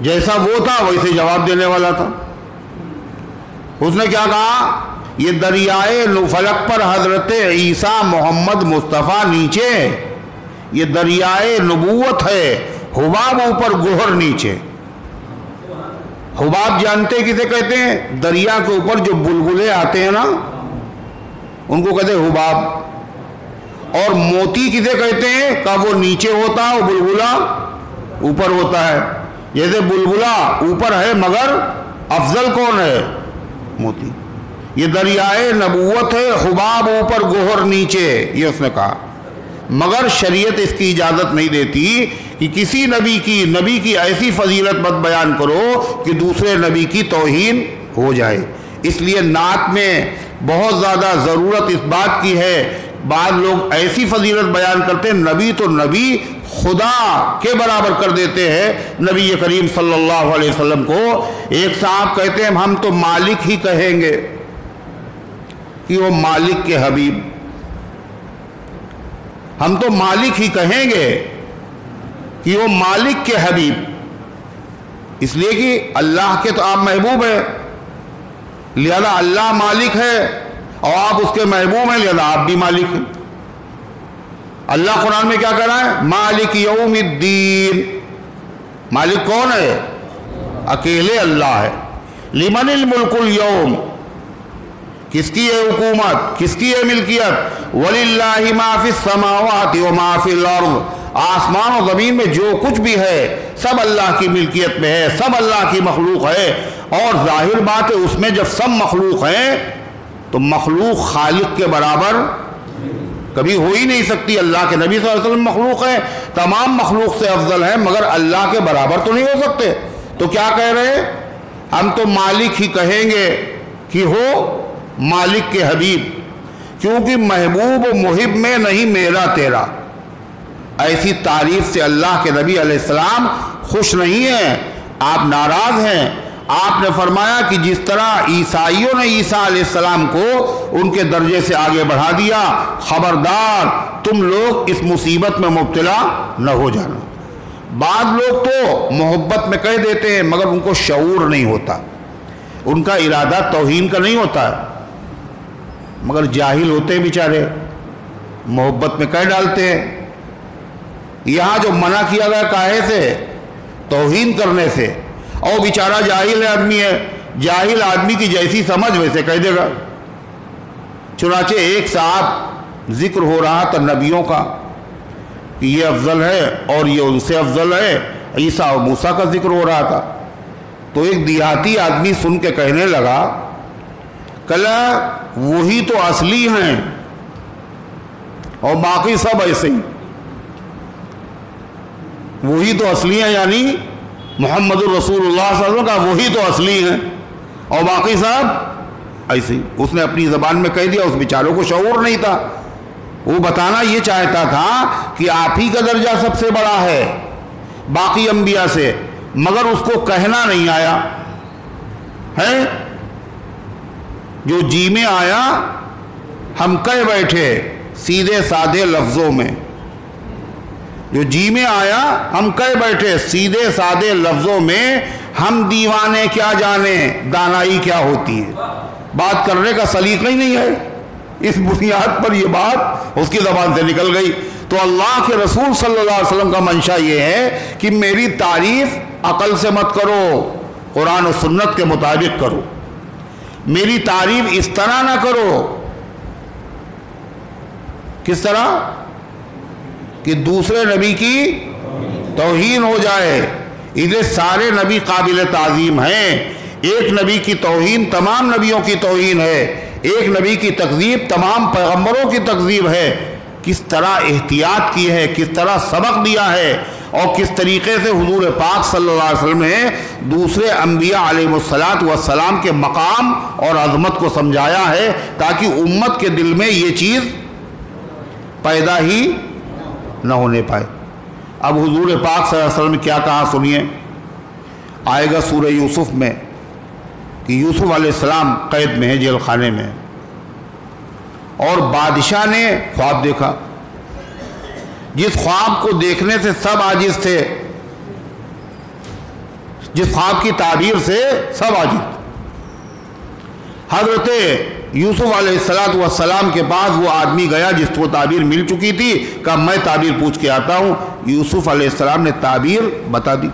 جیسا وہ تھا ویسے جواب دینے والا تھا۔ اس نے کیا کہا؟ یہ دریائے فلک پر حضرت عیسیٰ محمد مصطفیٰ نیچے، یہ دریائے نبوت ہے، حباب اوپر گوہر نیچے۔ حباب جانتے کسے کہتے ہیں؟ دریا کے اوپر جو بلبلے آتے ہیں نا ان کو کہتے ہیں حباب۔ اور موتی کسے کہتے ہیں؟ کہ وہ نیچے ہوتا ہے، وہ بلبلا اوپر ہوتا ہے۔ جیسے بلبلا اوپر ہے مگر افضل کون ہے؟ موتی۔ یہ دریائے نبوت ہے، حباب اوپر گوہر نیچے، یہ اس نے کہا۔ مگر شریعت اس کی اجازت نہیں دیتی کہ کسی نبی کی ایسی فضیلت مت بیان کرو کہ دوسرے نبی کی توہین ہو جائے۔ اس لیے نعت میں بہت زیادہ ضرورت اس بات کی ہے۔ بعض لوگ ایسی فضیلت بیان کرتے ہیں، نبی تو نبی خدا کے برابر کر دیتے ہیں نبی کریم صلی اللہ علیہ وسلم کو۔ ایک صاحب کہتے ہیں ہم تو مالک ہی کہیں گے کہ وہ مالک کے حبیب، ہم تو مالک ہی کہیں گے کہ وہ مالک کے حبیب، اس لیے کہ اللہ کے تو آپ محبوب ہیں، لہذا اللہ مالک ہے اور آپ اس کے محبوب ہیں، لہذا آپ بھی مالک ہیں۔ اللہ قرآن میں کیا کہہ رہا ہے؟ مالک یوم الدین۔ مالک کون ہے؟ اکیلے اللہ ہے۔ لمن الملک اليوم، کس کی ہے حکومت، کس کی ہے ملکیت؟ وَلِلَّهِ مَا فِي السَّمَاوَاتِ وَمَا فِي الْأَرْضِ، آسمان و زمین میں جو کچھ بھی ہے سب اللہ کی ملکیت میں ہے، سب اللہ کی مخلوق ہے۔ اور ظاہر بات ہے اس میں جب سب مخلوق ہیں تو مخلوق خالق کے برابر کبھی ہو ہی نہیں سکتی۔ اللہ کے نبی صلی اللہ علیہ وسلم مخلوق ہیں، تمام مخلوق سے افضل ہیں، مگر اللہ کے برابر تو نہیں ہو سکتے۔ تو کیا کہہ رہے ہیں؟ ہم تو مالک ہی کہیں گے کہ ہو مالک کے حبیب، کیونکہ محبوب و محب میں نہیں میرا تیرا۔ ایسی تعریف سے اللہ کے نبی علیہ السلام خوش نہیں ہیں، آپ ناراض ہیں، آپ نے فرمایا کہ جس طرح عیسائیوں نے عیسیٰ علیہ السلام کو ان کے درجے سے آگے بڑھا دیا، خبردار تم لوگ اس مصیبت میں مبتلا نہ ہو جانا۔ بعض لوگ تو محبت میں کہہ دیتے ہیں مگر ان کو شعور نہیں ہوتا، ان کا ارادہ توہین کا نہیں ہوتا ہے، مگر جاہل ہوتے ہیں بیچارے، محبت میں کہہ ڈالتے ہیں۔ یہاں جو منع کیا گیا کاہے سے؟ توہین کرنے سے، اور بیچارہ جاہل آدمی ہے، جاہل آدمی کی جیسی سمجھ ویسے کہہ دے گا۔ چنانچہ ایک صاحب ذکر ہو رہا تھا نبیوں کا کہ یہ افضل ہے اور یہ ان سے افضل ہے، عیسیٰ اور موسیٰ کا ذکر ہو رہا تھا، تو ایک دیہاتی آدمی سن کے کہنے لگا، کہا وہی تو اصلی ہیں اور باقی سب ایسے ہی۔ وہی تو اصلی ہیں یعنی محمد الرسول اللہ صلی اللہ علیہ وسلم کا وہی تو اصلی ہیں اور باقی سب ایسے ہی۔ اس نے اپنی زبان میں کہہ دیا، اس بیچاروں کو شعور نہیں تھا، وہ بتانا یہ چاہتا تھا کہ آپ ہی کا درجہ سب سے بڑا ہے باقی انبیاء سے، مگر اس کو کہنا نہیں آیا ہے۔ جو جی میں آیا ہم کہہ بیٹھے سیدھے سادے لفظوں میں، جو جی میں آیا ہم کہہ بیٹھے سیدھے سادے لفظوں میں، ہم دیوانے کیا جانے دانائی کیا ہوتی ہے۔ بات کرنے کا سلیقہ ہی نہیں ہے، اس بنیاد پر یہ بات اس کی زبان سے نکل گئی۔ تو اللہ کے رسول صلی اللہ علیہ وسلم کا منشا یہ ہے کہ میری تعریف عقل سے مت کرو، قرآن و سنت کے مطابق کرو، میری تعریف اس طرح نہ کرو۔ کس طرح؟ کہ دوسرے نبی کی توہین ہو جائے۔ ادھر سارے نبی قابل تعظیم ہیں، ایک نبی کی توہین تمام نبیوں کی توہین ہے، ایک نبی کی تکذیب تمام پیغمبروں کی تکذیب ہے۔ کس طرح احتیاط کی ہے، کس طرح سبق دیا ہے، اور کس طریقے سے حضور پاک صلی اللہ علیہ وسلم نے دوسرے انبیاء علیہ السلام کے مقام اور عظمت کو سمجھایا ہے، تاکہ امت کے دل میں یہ چیز پیدا ہی نہ ہونے پائے۔ اب حضور پاک صلی اللہ علیہ وسلم نے کیا کہا سنیے، آئے گا سورہ یوسف میں کہ یوسف علیہ السلام قید میں ہے، جیل خانے میں، اور بادشاہ نے خواب دیکھا، جس خواب کو دیکھنے سے سب عاجز تھے، جس خواب کی تعبیر سے سب عاجز۔ حضرت یوسف علیہ السلام کے پاس وہ آدمی گیا جس کو تعبیر مل چکی تھی، کہا میں تعبیر پوچھ کے آتا ہوں۔ یوسف علیہ السلام نے تعبیر بتا دی۔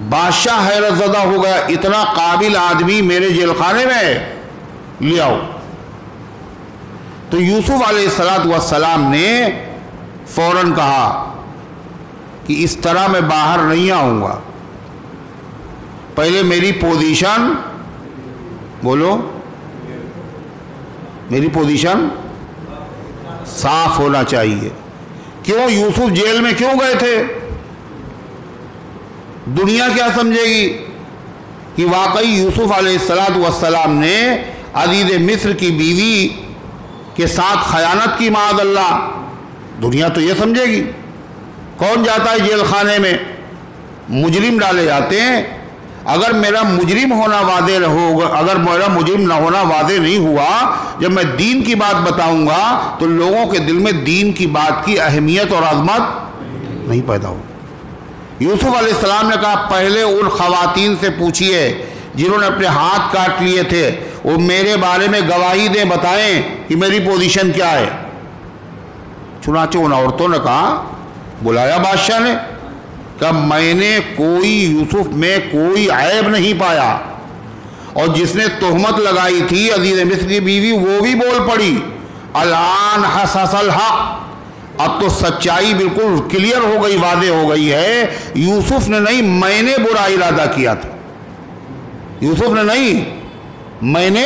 بادشاہ حیرت زدہ ہو گیا، اتنا قابل آدمی میرے جیل خانے میں ہے، لے آؤ۔ تو یوسف علیہ السلام نے فوراً کہا کہ اس طرح میں باہر نہیں آؤں گا، پہلے میری پوزیشن بولو، میری پوزیشن صاف ہونا چاہیے۔ کیوں یوسف جیل میں کیوں گئے تھے؟ دنیا کیا سمجھے گی کہ واقعی یوسف علیہ السلام نے عزیز مصر کی بیوی کے ساتھ خیانت کی، معاذ اللہ۔ دنیا تو یہ سمجھے گی، کون جاتا ہے جیل خانے میں؟ مجرم ڈالے جاتے ہیں۔ اگر میرا مجرم ہونا واضح ہوگا، اگر میرا مجرم نہ ہونا واضح نہیں ہوا، جب میں دین کی بات بتاؤں گا تو لوگوں کے دل میں دین کی بات کی اہمیت اور عظمت نہیں پیدا ہو۔ یوسف علیہ السلام نے کہا پہلے ان خواتین سے پوچھئے جنہوں نے اپنے ہاتھ کاٹ لیے تھے، وہ میرے بارے میں گواہی دیں، بتائیں کہ میری پوزیشن کیا ہے۔ چنانچہ ان عورتوں نے کہا، بلایا بادشاہ نے، کہا میں نے یوسف میں کوئی عیب نہیں پایا، اور جس نے تہمت لگائی تھی عزیز مصر کی بیوی وہ بھی بول پڑی، الان حسس الحق، اب تو سچائی بالکل کلیئر ہو گئی، واضح ہو گئی ہے۔ یوسف نے نہیں، میں نے برا ارادہ کیا تھا، یوسف نے نہیں، میں نے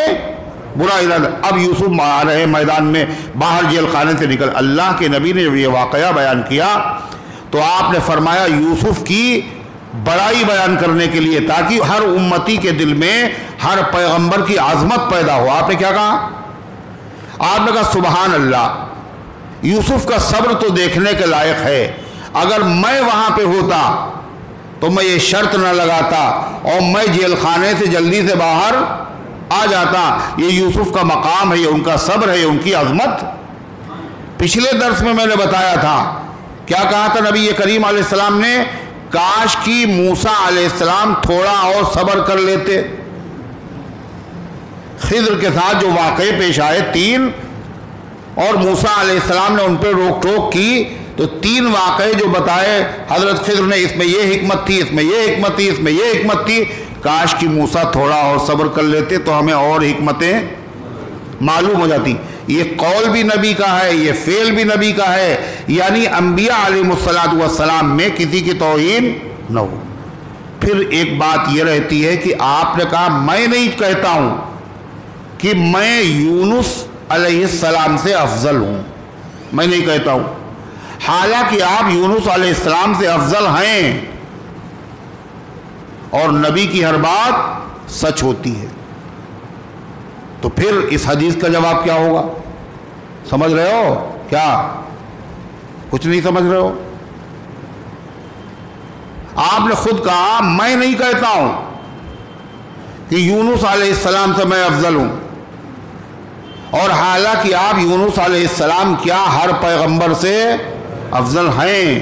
برا ارادہ۔ اب یوسف آ رہے میدان میں، باہر جیل خانے سے نکل، اللہ کے نبی نے جب یہ واقعہ بیان کیا تو آپ نے فرمایا یوسف کی بڑائی بیان کرنے کے لیے، تاکہ ہر امتی کے دل میں ہر پیغمبر کی عظمت پیدا ہو۔ آپ نے کیا کہا؟ آپ نے کہا سبحان اللہ، یوسف کا صبر تو دیکھنے کے لائق ہے، اگر میں وہاں پہ ہوتا تو میں یہ شرط نہ لگاتا اور میں جیل خانے سے جلدی سے باہر آ جاتا۔ یہ یوسف کا مقام ہے، یہ ان کا صبر ہے، یہ ان کی عظمت۔ پچھلے درس میں نے بتایا تھا، کیا کہا تھا نبی کریم علیہ السلام نے؟ کاش کی موسیٰ علیہ السلام تھوڑا اور صبر کر لیتے۔ خضر کے ساتھ جو واقعے پیش آئے 3، اور موسیٰ علیہ السلام نے ان پہ روک ٹوک کی، تو 3 واقعے جو بتائے حضرت خضر نے، اس میں یہ حکمت تھی، اس میں یہ حکمت تھی، اس میں یہ حکمت تھی۔ کاش کی موسیٰ تھوڑا اور صبر کر لیتے تو ہمیں اور حکمتیں معلوم ہو جاتی۔ یہ قول بھی نبی کا ہے، یہ فعل بھی نبی کا ہے، یعنی انبیاء علیہ السلام میں کسی کی توہین نہ ہو۔ پھر ایک بات یہ رہتی ہے کہ آپ نے کہا میں نہیں کہتا ہوں کہ میں یونس علیہ السلام سے افضل ہوں، میں نہیں کہتا ہوں، حالانکہ آپ یونس علیہ السلام سے افضل ہیں، اور نبی کی ہر بات سچ ہوتی ہے۔ تو پھر اس حدیث کا جواب کیا ہوگا؟ سمجھ رہے ہو کیا؟ کچھ نہیں سمجھ رہے ہو؟ آپ نے خود کہا میں نہیں کہتا ہوں کہ یونس علیہ السلام سے میں افضل ہوں، اور حالانکہ آپ یونس علیہ السلام کیا ہر پیغمبر سے افضل ہیں،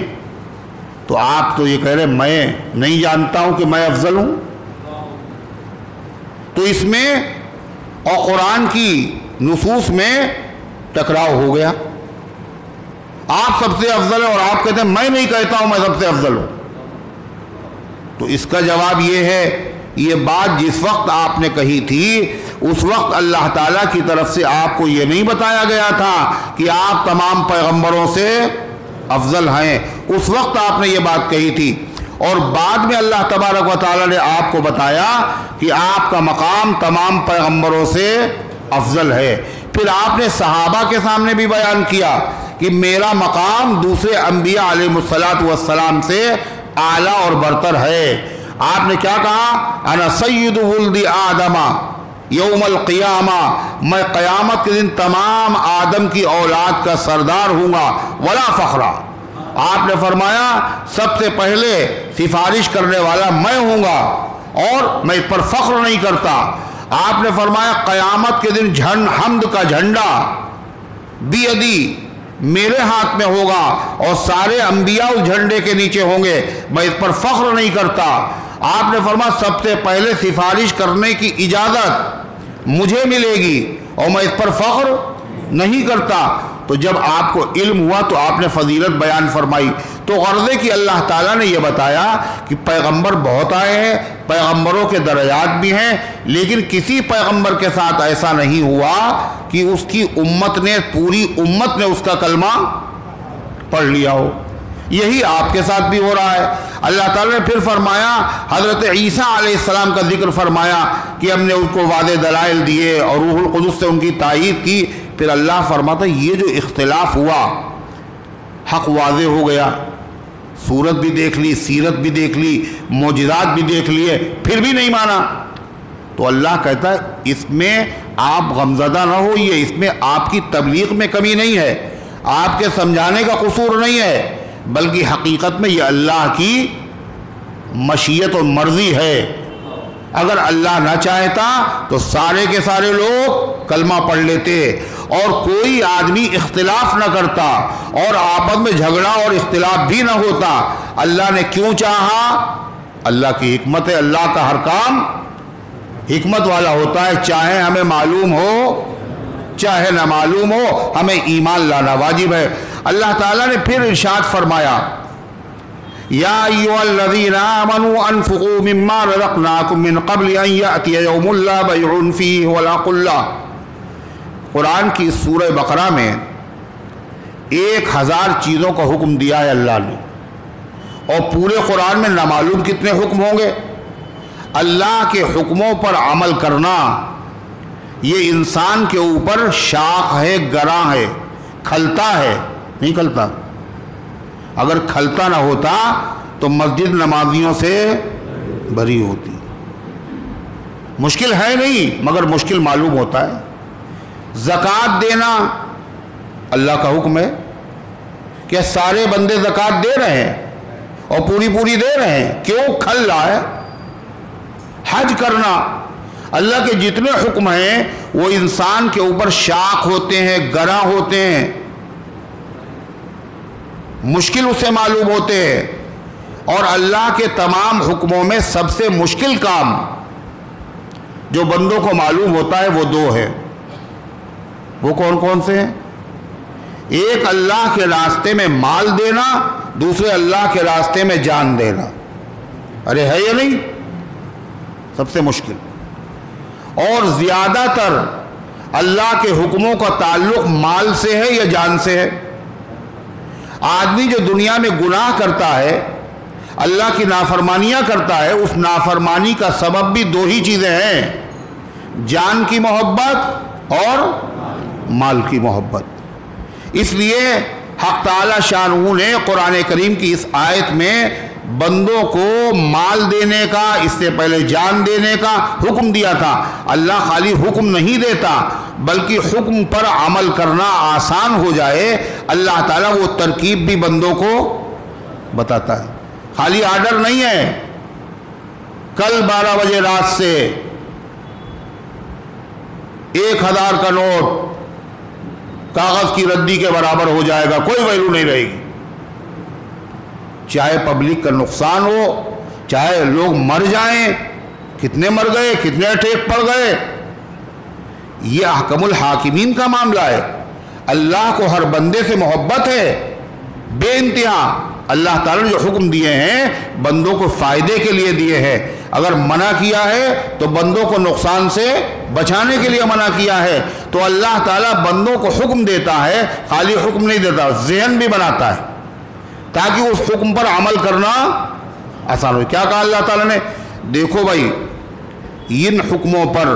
تو آپ تو یہ کہہ رہے میں نہیں جانتا ہوں کہ میں افضل ہوں۔ تو اس میں اور قرآن کی نصوص میں ٹکراؤ ہو گیا۔ آپ سب سے افضل ہیں اور آپ کہتے ہیں میں نہیں کہتا ہوں میں سب سے افضل ہوں۔ تو اس کا جواب یہ ہے، یہ بات جس وقت آپ نے کہی تھی اس وقت اللہ تعالیٰ کی طرف سے آپ کو یہ نہیں بتایا گیا تھا کہ آپ تمام پیغمبروں سے افضل ہیں۔ اس وقت آپ نے یہ بات کہی تھی، اور بعد میں اللہ تبارک و تعالیٰ نے آپ کو بتایا کہ آپ کا مقام تمام پیغمبروں سے افضل ہے۔ پھر آپ نے صحابہ کے سامنے بھی بیان کیا کہ میرا مقام دوسرے انبیاء علیہ السلام سے اعلیٰ اور برتر ہے۔ آپ نے کیا کہا؟ انا سید ولد آدم یوم القیامہ، میں قیامت کے دن تمام آدم کی اولاد کا سردار ہوں گا، ولا فخرا۔ آپ نے فرمایا سب سے پہلے سفارش کرنے والا میں ہوں گا، اور میں اس پر فخر نہیں کرتا۔ آپ نے فرمایا قیامت کے دن حمد کا جھنڈا بیدی، میرے ہاتھ میں ہوگا، اور سارے انبیاء اس جھنڈے کے نیچے ہوں گے، میں اس پر فخر نہیں کرتا۔ آپ نے فرمایا سب سے پہلے سفارش کرنے کی اجازت مجھے ملے گی، اور میں اس پر فخر نہیں کرتا۔ تو جب آپ کو علم ہوا تو آپ نے فضیلت بیان فرمائی۔ تو غرض کہ اللہ تعالیٰ نے یہ بتایا کہ پیغمبر بہت آئے ہیں، پیغمبروں کے درجات بھی ہیں، لیکن کسی پیغمبر کے ساتھ ایسا نہیں ہوا کہ اس کی امت نے، پوری امت نے اس کا کلمہ پڑھ لیا ہو۔ یہی آپ کے ساتھ بھی ہو رہا ہے۔ اللہ تعالیٰ نے پھر فرمایا، حضرت عیسیٰ علیہ السلام کا ذکر فرمایا کہ ہم نے ان کو واضح دلائل دیے اور روح القدس سے ان کی تائید کی۔ پھر اللہ فرماتا یہ جو اختلاف ہوا، حق واضح ہو گیا، صورت بھی دیکھ لی، سیرت بھی دیکھ لی، معجزات بھی دیکھ لیے، پھر بھی نہیں مانا، تو اللہ کہتا ہے اس میں آپ غمزدہ نہ ہوئیے، اس میں آپ کی تبلیغ میں کمی نہیں ہے، آپ کے سمجھانے کا قصور نہیں ہے، بلکہ حقیقت میں یہ اللہ کی مشیت اور مرضی ہے۔ اگر اللہ نہ چاہتا تو سارے کے سارے لوگ کلمہ پڑھ لیتے، اور کوئی آدمی اختلاف نہ کرتا، اور آپس میں جھگڑا اور اختلاف بھی نہ ہوتا۔ اللہ نے کیوں چاہا؟ اللہ کی حکمت ہے، اللہ کا ہر کام حکمت والا ہوتا ہے، چاہے ہمیں معلوم ہو چاہے نہ معلوم ہو، ہمیں ایمان لانا واجب ہے۔ اللہ تعالیٰ نے پھر ارشاد فرمایا، یا ایھا الذین آمنوا انفقوا مما رزقناکم من قبل ان یأتی یوم لا بیع فیہ ولا خلہ۔ قرآن کی سورہ بقرہ میں 1000 چیزوں کا حکم دیا ہے اللہ نے، اور پورے قرآن میں نامعلوم کتنے حکم ہوں گے۔ اللہ کے حکموں پر عمل کرنا یہ انسان کے اوپر شاق ہے، گراں ہے، کھلتا ہے، نہیں کھلتا۔ اگر کھلتا نہ ہوتا تو مسجد نمازیوں سے بری ہوتی۔ مشکل ہے نہیں، مگر مشکل معلوم ہوتا ہے۔ زکوٰۃ دینا اللہ کا حکم ہے کہ سارے بندے زکوٰۃ دے رہے ہیں، اور پوری پوری دے رہے ہیں. کیوں؟ کھل رہا ہے. حج کرنا، اللہ کے جتنے حکم ہیں وہ انسان کے اوپر شاق ہوتے ہیں، گراں ہوتے ہیں، مشکل اسے معلوم ہوتے ہیں. اور اللہ کے تمام حکموں میں سب سے مشکل کام جو بندوں کو معلوم ہوتا ہے وہ دو ہے. وہ کون کون سے ہیں؟ ایک اللہ کے راستے میں مال دینا، دوسرے اللہ کے راستے میں جان دینا. ارے ہے یا نہیں؟ سب سے مشکل. اور زیادہ تر اللہ کے حکموں کا تعلق مال سے ہے یا جان سے ہے؟ آدمی جو دنیا میں گناہ کرتا ہے، اللہ کی نافرمانیاں کرتا ہے، اس نافرمانی کا سبب بھی دو ہی چیزیں ہیں، جان کی محبت اور مال کی محبت. اس لیے حق تعالی شانہ نے قرآن کریم کی اس آیت میں بندوں کو مال دینے کا، اس سے پہلے جان دینے کا حکم دیا تھا. اللہ خالی حکم نہیں دیتا بلکہ حکم پر عمل کرنا آسان ہو جائے، اللہ تعالیٰ وہ ترکیب بھی بندوں کو بتاتا ہے. خالی آرڈر نہیں ہے کل 12 بجے رات سے 1000 کا نوٹ کاغذ کی ردی کے برابر ہو جائے گا، کوئی ویلو نہیں رہے گی. چاہے پبلک کا نقصان ہو، چاہے لوگ مر جائیں، کتنے مر گئے، کتنے اٹیک پڑ گئے، یہ احکم الحاکمین کا معاملہ ہے. اللہ کو ہر بندے سے محبت ہے بے انتہا. اللہ تعالیٰ نے جو حکم دیے ہیں بندوں کو فائدے کے لیے دیے ہیں. اگر منع کیا ہے تو بندوں کو نقصان سے بچانے کے لیے منع کیا ہے. تو اللہ تعالیٰ بندوں کو حکم دیتا ہے، خالی حکم نہیں دیتا، ذہن بھی بناتا ہے تاکہ اس حکم پر عمل کرنا آسان ہو. کیا کہا اللہ تعالیٰ نے؟ دیکھو بھائی، ان حکموں پر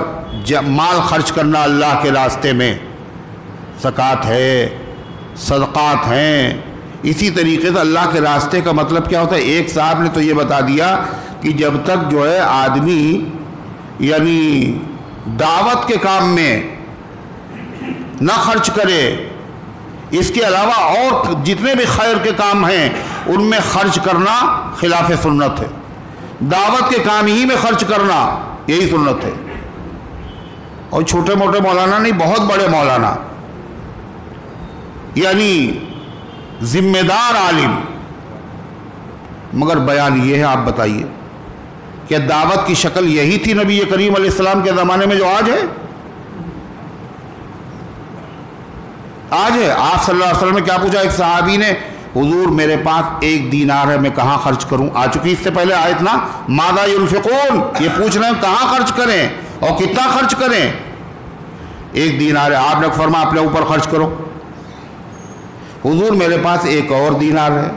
مال خرچ کرنا اللہ کے راستے میں، زکوٰۃ ہے، صدقات ہیں. اسی طریقے سے اللہ کے راستے کا مطلب کیا ہوتا ہے؟ ایک صاحب نے تو یہ بتا دیا کہ جب تک جو ہے آدمی یعنی دعوت کے کام میں نہ خرچ کرے، اس کے علاوہ اور جتنے بھی خیر کے کام ہیں ان میں خرچ کرنا خلاف سنت ہے. دعوت کے کام ہی میں خرچ کرنا یہی سنت ہے. اور چھوٹے موٹے مولانا نہیں، بہت بڑے مولانا، یعنی ذمہ دار عالم. مگر بیان یہ ہے، آپ بتائیے کہ دعوت کی شکل یہی تھی نبی کریم علیہ السلام کے زمانے میں جو آج ہے؟ آج ہے. آپ صلی اللہ علیہ وسلم نے کیا پوچھا؟ ایک صحابی نے، حضور میرے پاس 1 دینار ہے، میں کہاں خرچ کروں؟ آ چکی اس سے پہلے آیت نا، ماذا ينفقون، یہ پوچھ رہے ہیں کہاں خرچ کریں اور کتنا خرچ کریں. 1 دینار ہے، آپ نے فرمایا اپنے اوپر خرچ کرو. حضور میرے پاس 1 اور دینار ہے،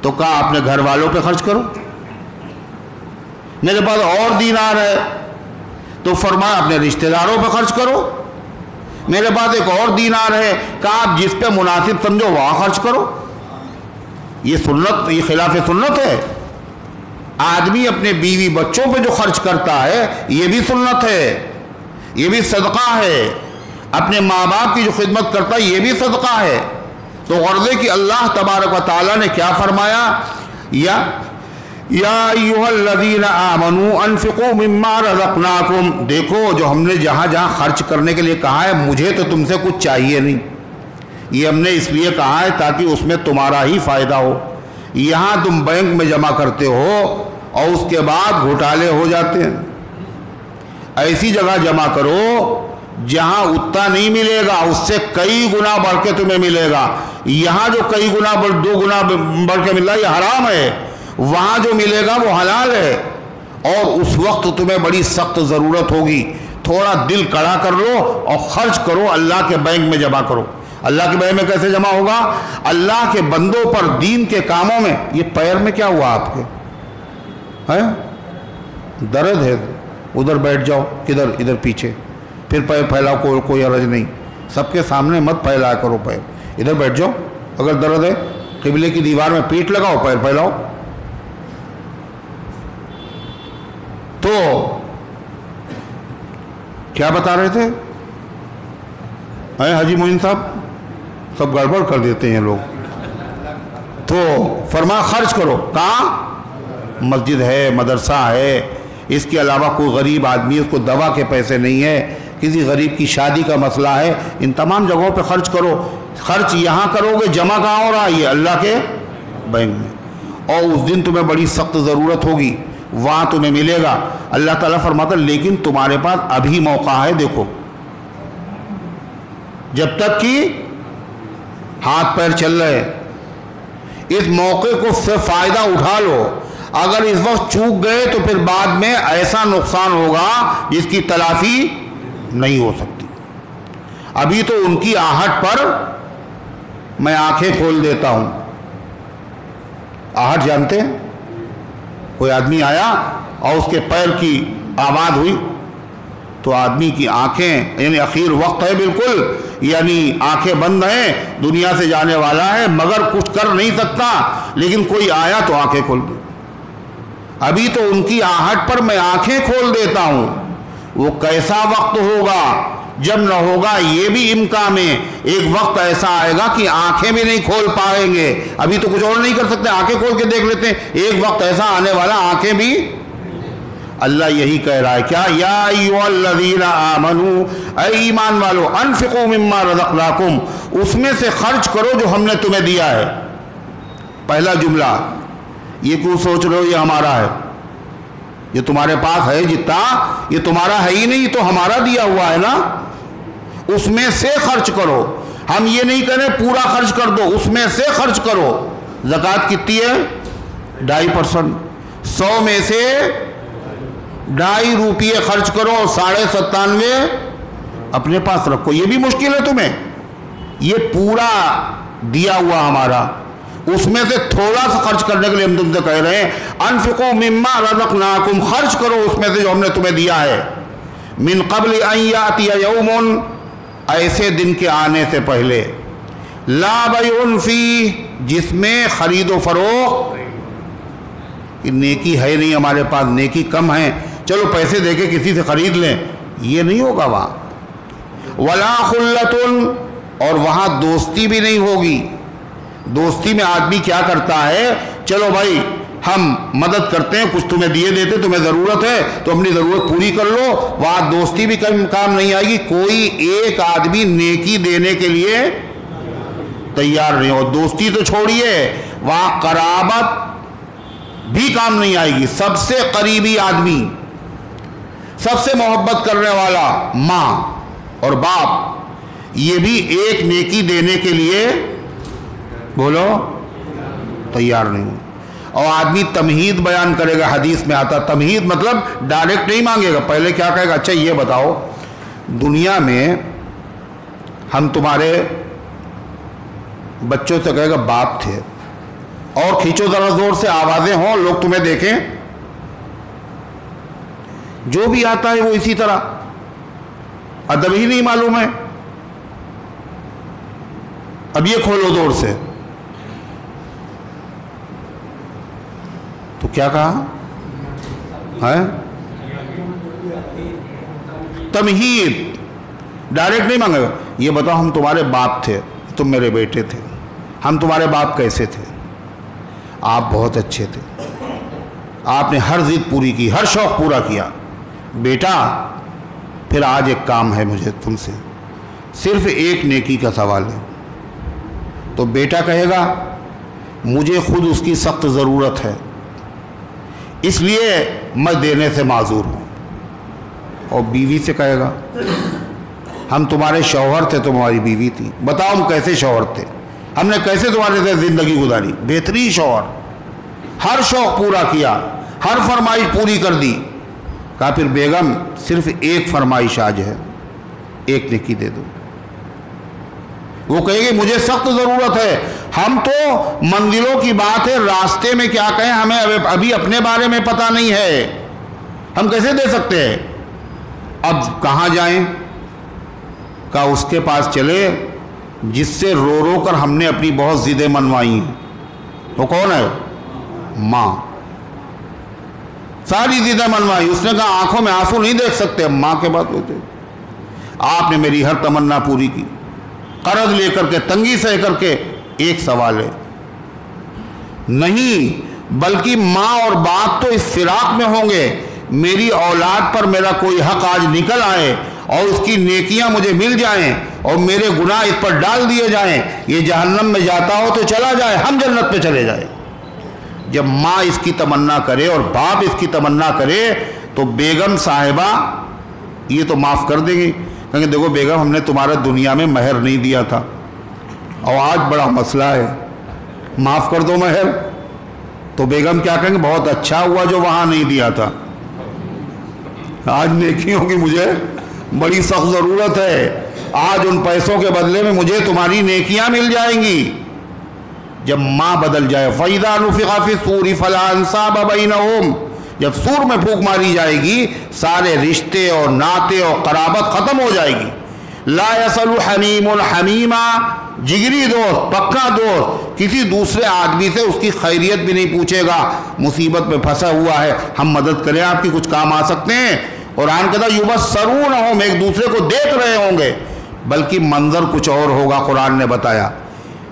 تو کہا اپنے گھر والوں پہ خرچ کرو. میرے پاس اور دینار ہے، تو فرمایا اپنے رشتہ داروں پہ خرچ کرو. میرے پاس 1 اور دینار ہے، کہا آپ جس پہ مناسب سمجھو وہاں خرچ کرو. یہ سنت، یہ خلاف سنت ہے. آدمی اپنے بیوی بچوں پہ جو خرچ کرتا ہے یہ بھی سنت ہے، یہ بھی صدقہ ہے. اپنے ماں باپ کی جو خدمت کرتا ہے یہ بھی صدقہ ہے. تو غرض ہے کہ اللہ تبارک و تعالیٰ نے کیا فرمایا؟ یا ایھا الذین آمنوا انفقوا مما رزقناکم. دیکھو جو ہم نے جہاں جہاں خرچ کرنے کے لیے کہا ہے، مجھے تو تم سے کچھ چاہیے نہیں. یہ ہم نے اس لیے کہا ہے تاکہ اس میں تمہارا ہی فائدہ ہو. یہاں تم بینک میں جمع کرتے ہو اور اس کے بعد گھوٹالے ہو جاتے ہیں. ایسی جگہ جمع کرو جہاں اتنا نہیں ملے گا، اس سے کئی گنا بڑھ کے تمہیں ملے گا. یہاں جو کئی گنا 2 گنا بڑھ کے مل رہا ہے یہ حرام ہے، وہاں جو ملے گا وہ حلال ہے. اور اس وقت تمہیں بڑی سخت ضرورت ہوگی، تھوڑا دل کڑا کر لو اور خرچ کرو، اللہ کے بینک میں جمع کرو. اللہ کے بینک میں کیسے جمع ہوگا؟ اللہ کے بندوں پر دین کے کاموں میں. یہ پیر میں کیا ہوا آپ کے؟ درد ہے؟ ادھر بیٹھ جاؤ. کدھر؟ ادھر پیچھے. پھر پیر پھیلاؤ، کوئی حرج نہیں. سب کے سامنے مت پھیلایا کرو پیر. ادھر بیٹھ جاؤ. اگر درد ہے قبلے کی دیوار میں پیٹھ لگاؤ، پیر پھیلاؤ. تو کیا بتا رہے تھے حاجی معین صاحب؟ سب گڑبڑ کر دیتے ہیں لوگ. تو فرمایا خرچ کرو. کہاں؟ مسجد ہے، مدرسہ ہے، اس کے علاوہ کوئی غریب آدمی اس کو دوا کے پیسے نہیں ہے، کسی غریب کی شادی کا مسئلہ ہے، ان تمام جگہوں پہ خرچ کرو. خرچ یہاں کرو گے جمع کہاں ہو رہا ہے؟ یہ اللہ کے بینک میں. اور اس دن تمہیں بڑی سخت ضرورت ہوگی، وہاں تمہیں ملے گا. اللہ تعالیٰ فرماتا لیکن تمہارے پاس ابھی موقع ہے، دیکھو جب تک کہ ہاتھ پیر چل رہے، اس موقع کو سے فائدہ اٹھا لو. اگر اس وقت چوک گئے تو پھر بعد میں ایسا نقصان ہوگا جس کی تلافی نہیں ہو سکتی. ابھی تو ان کی آہٹ پر میں آنکھیں کھول دیتا ہوں. آہٹ جانتے ہیں؟ کوئی آدمی آیا اور اس کے پیر کی آواز ہوئی تو آدمی کی آنکھیں، یعنی اخیر وقت ہے بالکل، یعنی آنکھیں بند ہیں، دنیا سے جانے والا ہے مگر کچھ کر نہیں سکتا، لیکن کوئی آیا تو آنکھیں کھول دی. ابھی تو ان کی آہٹ پر میں آنکھیں کھول دیتا ہوں. وہ کیسا وقت ہوگا جب نہ ہوگا یہ بھی امکان ہے. ایک وقت ایسا آئے گا کہ آنکھیں بھی نہیں کھول پائیں گے. ابھی تو کچھ اور نہیں کر سکتے، آنکھیں کھول کے دیکھ لیتے ہیں. ایک وقت ایسا آنے والا آنکھیں بھی. اللہ یہی کہہ رہا ہے کیا؟ یا ایھا الذین آمنوا، اے ایمان والو، انفقوا مما رزقناکم، اس میں سے خرچ کرو جو ہم نے تمہیں دیا ہے. پہلا جملہ. یہ کیوں سوچ رہے ہو یہ ہمارا ہے؟ یہ تمہارے پاس ہے جتنا، یہ تمہارا ہے ہی نہیں، تو ہمارا دیا ہوا ہے نا. اس میں سے خرچ کرو. ہم یہ نہیں کہہ رہے پورا خرچ کر دو، اس میں سے خرچ کرو. زکوٰۃ کتنی ہے؟ 2.5%. 100 میں سے 2.5 روپیے خرچ کرو اور 97.5 اپنے پاس رکھو. یہ بھی مشکل ہے تمہیں؟ یہ پورا دیا ہوا ہمارا، اس میں سے تھوڑا سا خرچ کرنے کے لیے ہم تم سے کہہ رہے ہیں انفقوا مما رزقناکم، خرچ کرو اس میں سے جو ہم نے تمہیں دیا ہے. من قبل ان یاتی یوم، ایسے دن کے آنے سے پہلے، لا بیع فیہ، جس میں خرید و فروخت، کہ نیکی ہے نہیں ہمارے پاس، نیکی کم ہے، چلو پیسے دے کے کسی سے خرید لیں، یہ نہیں ہوگا وہاں. ولا خلۃ، اور وہاں دوستی بھی نہیں ہوگی. دوستی میں آدمی کیا کرتا ہے، چلو بھائی ہم مدد کرتے ہیں، کچھ تمہیں دیے دیتے، تمہیں ضرورت ہے تو اپنی ضرورت پوری کر لو. وہاں دوستی بھی کام نہیں آئے گی. کوئی ایک آدمی نیکی دینے کے لیے تیار نہیں. اور دوستی تو چھوڑیے، وہاں قرابت بھی کام نہیں آئے گی. سب سے قریبی آدمی، سب سے محبت کرنے والا ماں اور باپ، یہ بھی ایک نیکی دینے کے لیے بولو تیار نہیں ہو. اور آدمی تمہید بیان کرے گا. حدیث میں آتا تمہید مطلب ڈائریکٹ نہیں مانگے گا، پہلے کیا کہے گا، اچھا یہ بتاؤ دنیا میں ہم تمہارے بچوں سے کہے گا باپ تھے، اور کھینچو ذرا زور سے آوازیں ہوں لوگ تمہیں دیکھیں، جو بھی آتا ہے وہ اسی طرح، ادب ہی نہیں معلوم ہے. اب یہ کھولو زور سے، تو کیا کہا ہے؟ تمہید ڈائریکٹ نہیں مانگے گا. یہ بتاؤ ہم تمہارے باپ تھے، تم میرے بیٹے تھے، ہم تمہارے باپ کیسے تھے؟ آپ بہت اچھے تھے، آپ نے ہر ضد پوری کی، ہر شوق پورا کیا. بیٹا پھر آج ایک کام ہے مجھے تم سے، صرف ایک نیکی کا سوال ہے. تو بیٹا کہے گا مجھے خود اس کی سخت ضرورت ہے، اس لیے میں دینے سے معذور ہوں. اور بیوی سے کہے گا ہم تمہارے شوہر تھے، تمہاری بیوی تھی، بتاؤ ہم کیسے شوہر تھے، ہم نے کیسے تمہارے سے زندگی گزاری. بہترین شوہر، ہر شوق پورا کیا، ہر فرمائش پوری کر دی. کہا پھر بیگم صرف ایک فرمائش آج ہے، ایک نیکی دے دو. وہ کہے گی مجھے سخت ضرورت ہے. ہم تو منزلوں کی بات ہے، راستے میں کیا کہیں ہمیں ابھی اپنے بارے میں پتہ نہیں ہے، ہم کیسے دے سکتے ہیں. اب کہاں جائیں؟ کہا اس کے پاس چلے جس سے رو رو کر ہم نے اپنی بہت ضدیں منوائی ہیں. وہ کون ہے؟ ماں. ساری ضدیں منوائی. اس نے کہا آنکھوں میں آنسو نہیں دیکھ سکتے، ماں کے بات ہوتے، آپ نے میری ہر تمنا پوری کی. قرض لے کر کے، تنگی سہ کر کے. ایک سوال ہے نہیں، بلکہ ماں اور باپ تو اس فراق میں ہوں گے، میری اولاد پر میرا کوئی حق آج نکل آئے اور اس کی نیکیاں مجھے مل جائیں اور میرے گناہ اس پر ڈال دیے جائیں، یہ جہنم میں جاتا ہو تو چلا جائے، ہم جنت میں چلے جائیں۔ جب ماں اس کی تمنا کرے اور باپ اس کی تمنا کرے تو بیگم صاحبہ یہ تو معاف کر دیں گی، کہیں گے دیکھو بیگم ہم نے تمہارا دنیا میں مہر نہیں دیا تھا اور آج بڑا مسئلہ ہے، معاف کر دو مہر۔ تو بیگم کیا کہیں گے، بہت اچھا ہوا جو وہاں نہیں دیا تھا، آج نیکیوں کی مجھے بڑی سخت ضرورت ہے، آج ان پیسوں کے بدلے میں مجھے تمہاری نیکیاں مل جائیں گی۔ جب ماں بدل جائے فَإِذَا نُفِخَ فِي الصُّورِ فَلَا أَنْسَابَ بَيْنَهُمْ، جب سور میں پھونک ماری جائے گی سارے رشتے اور ناطے اور قرابت ختم ہو جائے گی۔ لا يَسَلُ حَمِيمٌ حَمِيمًا، جگری دوست، پکا دوست کسی دوسرے آدمی سے اس کی خیریت بھی نہیں پوچھے گا، مصیبت میں پھنسا ہوا ہے، ہم مدد کریں آپ کی، کچھ کام آ سکتے ہیں؟ قرآن کہتا ہے یبصرونہم، ایک دوسرے کو دیکھ رہے ہوں گے، بلکہ منظر کچھ اور ہوگا۔ قرآن نے بتایا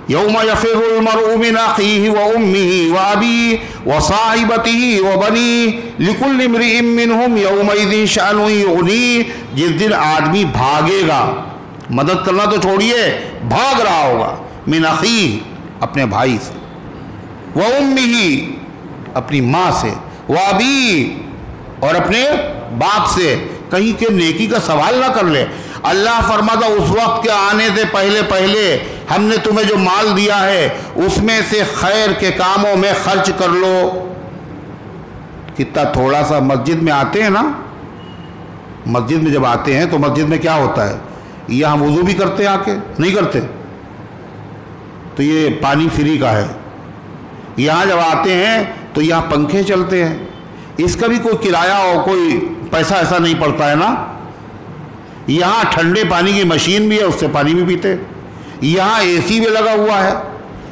یوم یفر المرء من اخیہ وامہ وابیہ وصاحبتہ وبنیہ لکل امرئ منہم یومئذ شأن یغنیہ، جس دن آدمی بھاگے گا، مدد کرنا تو چھوڑیے، بھاگ رہا ہوگا، من اخیہ اپنے بھائی سے، وامہ اپنی ماں سے، وابیہ اور اپنے باپ سے، کہیں کہ نیکی کا سوال نہ کر لے۔ اللہ فرماتا اس وقت کے آنے سے پہلے پہلے ہم نے تمہیں جو مال دیا ہے اس میں سے خیر کے کاموں میں خرچ کر لو۔ کتنا تھوڑا سا مسجد میں آتے ہیں نا، مسجد میں جب آتے ہیں تو مسجد میں کیا ہوتا ہے، یہاں وضو بھی کرتے ہیں، آ کے نہیں کرتے، تو یہ پانی فری کا ہے۔ یہاں جب آتے ہیں تو یہاں پنکھے چلتے ہیں، اس کا بھی کوئی کرایہ اور کوئی پیسہ ایسا نہیں پڑتا ہے نا۔ یہاں ٹھنڈے پانی کی مشین بھی ہے، اس سے پانی بھی پیتے، یہاں اے سی بھی لگا ہوا ہے۔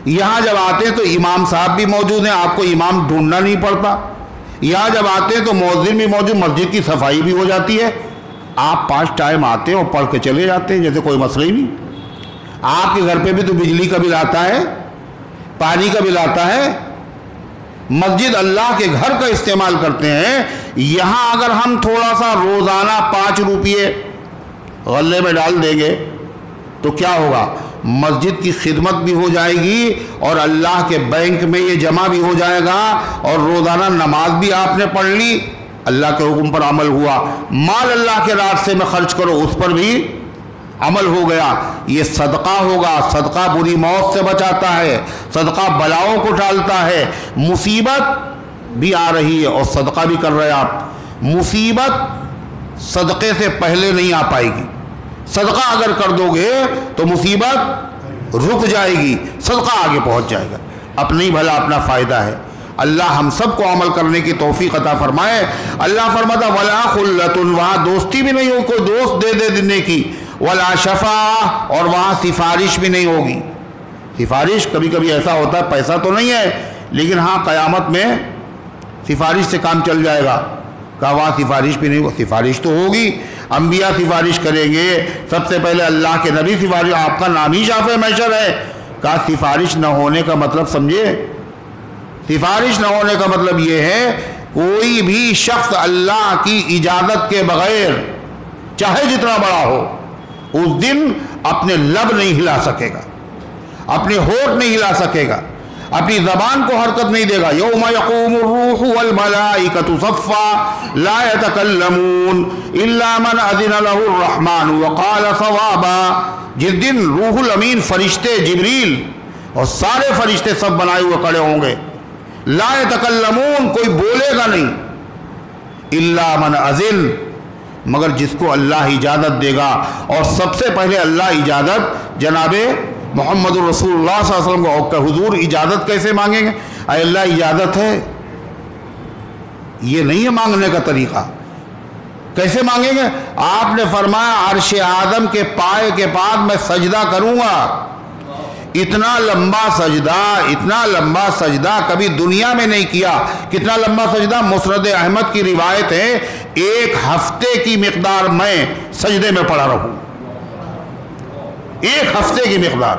یہاں جب آتے ہیں تو امام صاحب بھی موجود ہیں، آپ کو امام ڈھونڈنا نہیں پڑتا۔ یہاں جب آتے ہیں تو مؤذن بھی موجود، مسجد کی صفائی بھی ہو جاتی ہے، آپ 5 ٹائم آتے ہیں اور پڑھ کے چلے جاتے ہیں جیسے کوئی مسئلہ ہی نہیں۔ آپ کے گھر پہ بھی تو بجلی کا بل آتا ہے، پانی کا بل آتا ہے، مسجد اللہ کے گھر کا استعمال کرتے ہیں۔ یہاں اگر ہم تھوڑا سا روزانہ 5 روپیے غلے میں ڈال دیں گے تو کیا ہوگا، مسجد کی خدمت بھی ہو جائے گی اور اللہ کے بینک میں یہ جمع بھی ہو جائے گا، اور روزانہ نماز بھی آپ نے پڑھ لی، اللہ کے حکم پر عمل ہوا، مال اللہ کے راستے میں خرچ کرو اس پر بھی عمل ہو گیا۔ یہ صدقہ ہوگا، صدقہ بری موت سے بچاتا ہے، صدقہ بلاؤں کو ٹالتا ہے۔ مصیبت بھی آ رہی ہے اور صدقہ بھی کر رہے آپ، مصیبت صدقے سے پہلے نہیں آ پائے گی، صدقہ اگر کر دو گے تو مصیبت رک جائے گی، صدقہ آگے پہنچ جائے گا، اپنا ہی بھلا اپنا فائدہ ہے۔ اللہ ہم سب کو عمل کرنے کی توفیق عطا فرمائے۔ اللہ فرماتا ولا خلۃ، وہاں دوستی بھی نہیں ہو، کوئی دوست دے دینے کی، ولا شفاعہ، اور وہاں سفارش بھی نہیں ہوگی۔ سفارش کبھی کبھی ایسا ہوتا ہے پیسہ تو نہیں ہے لیکن ہاں قیامت میں سفارش سے کام چل جائے گا، کہا وہاں سفارش بھی نہیں ہو، سفارش تو ہوگی، انبیاء سفارش کریں گے، سب سے پہلے اللہ کے نبی سفارش، آپ کا نام ہی شافع محشر ہے، کہا سفارش نہ ہونے کا مطلب سمجھے، سفارش نہ ہونے کا مطلب یہ ہے کوئی بھی شخص اللہ کی اجازت کے بغیر چاہے جتنا بڑا ہو اس دن اپنے لب نہیں ہلا سکے گا، اپنے ہونٹ نہیں ہلا سکے گا، اپنی زبان کو حرکت نہیں دے گا۔ یوم یقوم الروح والملائکۃ صفا لا یتکلمون الا من اذن له الرحمن وقال صوابا، جس دن روح الامین فرشتے جبریل اور سارے فرشتے سب بنائے ہوئے کھڑے ہوں گے، لا یتکلمون کوئی بولے گا نہیں، الا من اذن مگر جس کو اللہ اجازت دے گا، اور سب سے پہلے اللہ اجازت جناب محمد رسول اللہ صلی اللہ علیہ وسلم کو، کہ حضور اجازت کیسے مانگیں گے، اے اللہ اجازت ہے، یہ نہیں ہے مانگنے کا طریقہ، کیسے مانگیں گے؟ آپ نے فرمایا عرش اعظم کے پائے کے بعد میں سجدہ کروں گا، اتنا لمبا سجدہ کبھی دنیا میں نہیں کیا۔ کتنا لمبا سجدہ؟ مسند احمد کی روایت ہے 1 ہفتے کی مقدار میں سجدے میں پڑا رہوں، 1 ہفتے کی مقدار،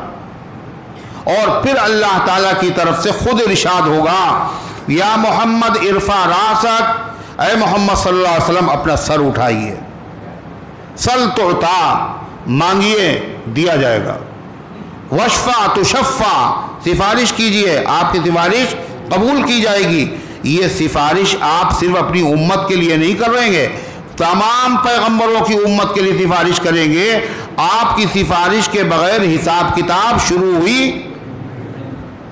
اور پھر اللہ تعالیٰ کی طرف سے خود ارشاد ہوگا یا محمد ارفع راسک، اے محمد صلی اللہ علیہ وسلم اپنا سر اٹھائیے، سل تعطا، مانگیے دیا جائے گا، وشفع تشفع، سفارش کیجئے آپ کی سفارش قبول کی جائے گی۔ یہ سفارش آپ صرف اپنی امت کے لیے نہیں کر رہے گے، تمام پیغمبروں کی امت کے لیے سفارش کریں گے۔ آپ کی سفارش کے بغیر حساب کتاب شروع ہوئی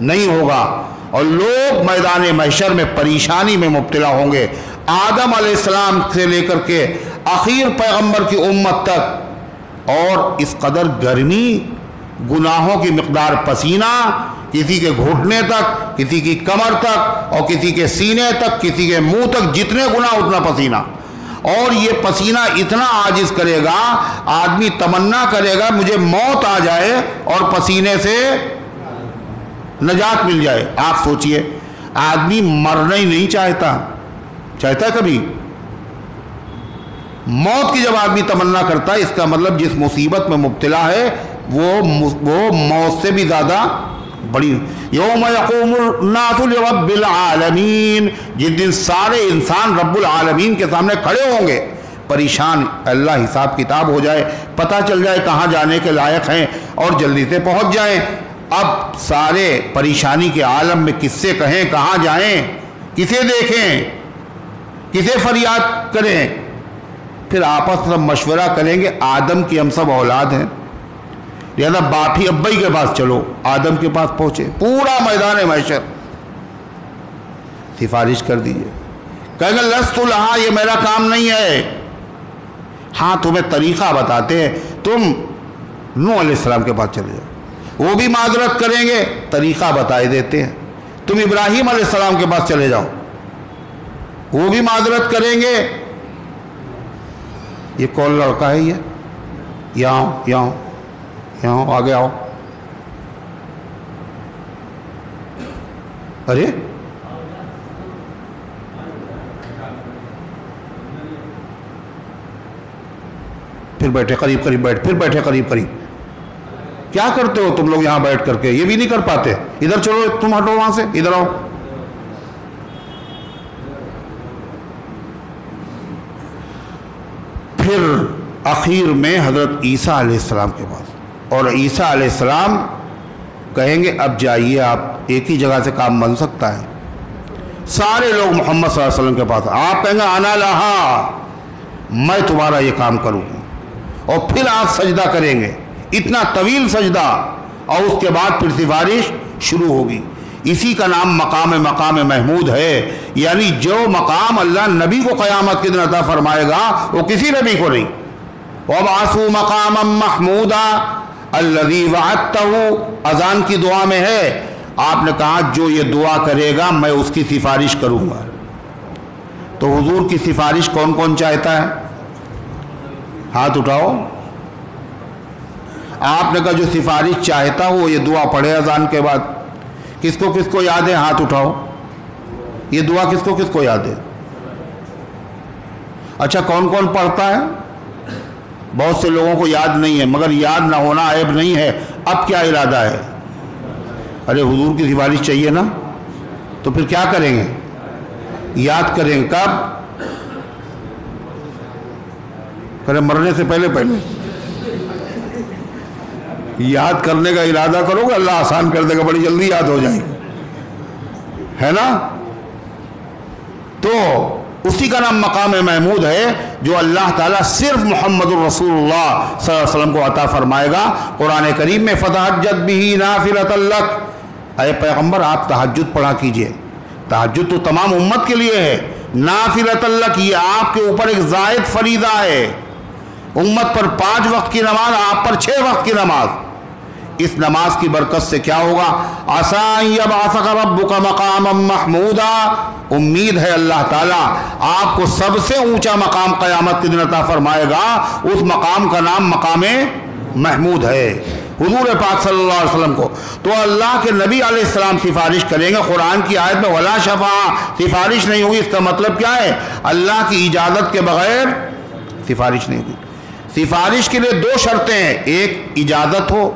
نہیں ہوگا، اور لوگ میدان محشر میں پریشانی میں مبتلا ہوں گے۔ آدم علیہ السلام سے لے کر کے آخر پیغمبر کی امت تک، اور اس قدر گرمی، گناہوں کی مقدار پسینہ، کسی کے گھٹنے تک، کسی کی کمر تک، اور کسی کے سینے تک، کسی کے منہ تک، جتنے گناہ اتنا پسینہ، اور یہ پسینہ اتنا عاجز کرے گا، آدمی تمنا کرے گا مجھے موت آ جائے اور پسینے سے نجات مل جائے۔ آپ سوچئے آدمی مرنا ہی نہیں چاہتا ہے کبھی؟ موت کی جب آدمی تمنا کرتا ہے، اس کا مطلب جس مصیبت میں مبتلا ہے وہ موت سے بھی زیادہ بڑی۔ یوم یقوم الناس لرب العالمین، جس دن سارے انسان رب العالمین کے سامنے کھڑے ہوں گے، پریشان، اللہ حساب کتاب ہو جائے، پتہ چل جائے کہاں جانے کے لائق ہیں اور جلدی سے پہنچ جائیں۔ اب سارے پریشانی کے عالم میں کس سے کہیں، کہاں جائیں، کسے دیکھیں، کسے فریاد کریں؟ پھر آپس میں مشورہ کریں گے، آدم کی ہم سب اولاد ہیں، لہذا باپ ہی ابائی کے پاس چلو۔ آدم کے پاس پہنچے، پورا میدان محشر سفارش کر دیجئے، کہیں گے لست لہا، یہ میرا کام نہیں ہے۔ ہاں تمہیں طریقہ بتاتے ہیں، تم نوح علیہ السلام کے پاس چلے جاؤ، وہ بھی معذرت کریں گے، طریقہ بتائے دیتے ہیں۔ تم ابراہیم علیہ السلام کے پاس چلے جاؤ، وہ بھی معذرت کریں گے۔ یہ کون لڑکا ہے؟ یہ یہاں آگے آؤ۔ ارے پھر بیٹھے قریب بیٹھ، پھر بیٹھے قریب۔ کیا کرتے ہو تم لوگ یہاں بیٹھ کر کے؟ یہ بھی نہیں کر پاتے۔ ادھر چلو، تم ہٹو وہاں سے، ادھر آؤ۔ پھر اخیر میں حضرت عیسیٰ علیہ السلام کے پاس، اور عیسیٰ علیہ السلام کہیں گے اب جائیے، آپ ایک ہی جگہ سے کام بن سکتا ہے۔ سارے لوگ محمد صلی اللہ علیہ وسلم کے پاس، آپ کہیں گے انا لہا، میں تمہارا یہ کام کروں گا، اور پھر آپ سجدہ کریں گے، اتنا طویل سجدہ، اور اس کے بعد پھر سفارش شروع ہوگی۔ اسی کا نام مقام محمود ہے، یعنی جو مقام اللہ نبی کو قیامت کے دن عطا فرمائے گا وہ کسی نبی کو نہیں۔ وَابْعَثُوا مَقَامًا مَحْمُودًا الَّذِي وَعَدتَّهُ، اذان کی دعا میں ہے، آپ نے کہا جو یہ دعا کرے گا میں اس کی سفارش کروں گا۔ تو حضور کی سفارش کون کون چاہتا ہے؟ ہاتھ اٹھاؤ۔ آپ نے کہا جو سفارش چاہتا ہو یہ دعا پڑھے اذان کے بعد۔ کس کو یاد ہے؟ ہاتھ اٹھاؤ۔ یہ دعا کس کو یاد ہے؟ اچھا کون کون پڑھتا ہے؟ بہت سے لوگوں کو یاد نہیں ہے، مگر یاد نہ ہونا عیب نہیں ہے۔ اب کیا ارادہ ہے؟ ارے حضور کی سفارش چاہیے نا، تو پھر کیا کریں گے؟ یاد کریں گے۔ کب؟ کریں مرنے سے پہلے یاد کرنے کا ارادہ کرو گے، اللہ آسان کر دے گا، بڑی جلدی یاد ہو جائے گی، ہے نا؟ تو اسی کا نام مقام محمود ہے، جو اللہ تعالیٰ صرف محمد الرسول اللہ صلی اللہ علیہ وسلم کو عطا فرمائے گا۔ قرآن کریم میں فَتَہَجَّدْ بِهِ نَافِلَةً لَكَ، اے پیغمبر آپ تہجد پڑھا کیجئے۔ تہجد تو تمام امت کے لیے ہے، نَافِلَةً لَكَ یہ آپ کے اوپر ایک زائد فریضہ ہے۔ امت پر 5 وقت کی نماز، آپ پر 6 وقت کی نماز۔ اس نماز کی برکت سے کیا ہوگا؟ عَسَىٰ أَن يَبْعَثَكَ رَبُّكَ مَقَامًا مَحْمُودًا، امید ہے اللہ تعالیٰ آپ کو سب سے اونچا مقام قیامت کے دن عطا فرمائے گا۔ اس مقام کا نام مقام محمود ہے، حضور پاک صلی اللہ علیہ وسلم کو۔ تو اللہ کے نبی علیہ السلام سفارش کریں گے۔ قرآن کی آیت میں ولا شفاعہ، سفارش نہیں ہوگی، اس کا مطلب کیا ہے؟ اللہ کی اجازت کے بغیر سفارش نہیں ہوگی۔ سفارش کے لیے 2 شرطیں ہیں، ایک اجازت ہو،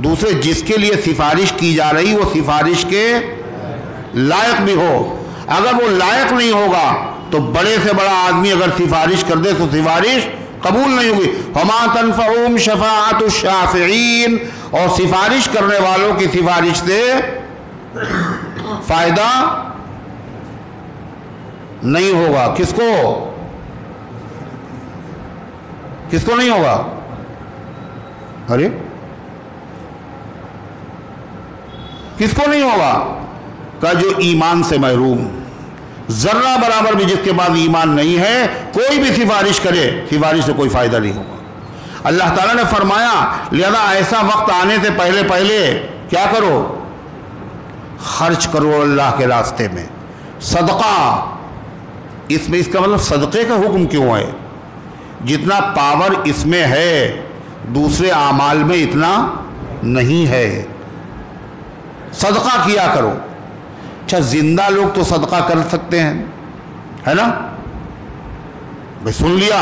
دوسرے جس کے لیے سفارش کی جا رہی وہ سفارش کے لائق بھی ہو. اگر وہ لائق نہیں ہوگا تو بڑے سے بڑا آدمی اگر سفارش کر دے تو سفارش قبول نہیں ہوگی. فما تنفعهم شفاعت الشافعین، اور سفارش کرنے والوں کی سفارش سے فائدہ نہیں ہوگا. کس کو نہیں ہوگا؟ ارے کس کو نہیں ہوگا؟ کہ جو ایمان سے محروم، ذرہ برابر بھی جس کے بعد ایمان نہیں ہے، کوئی بھی سفارش کرے سفارش سے کوئی فائدہ نہیں ہوگا. اللہ تعالیٰ نے فرمایا لہذا ایسا وقت آنے سے پہلے کیا کرو؟ خرچ کرو اللہ کے راستے میں. صدقہ، اس میں اس کا مطلب صدقے کا حکم کیوں ہے؟ جتنا پاور اس میں ہے دوسرے اعمال میں اتنا نہیں ہے. صدقہ کیا کرو. اچھا زندہ لوگ تو صدقہ کر سکتے ہیں، ہے نا؟ بھئی سن لیا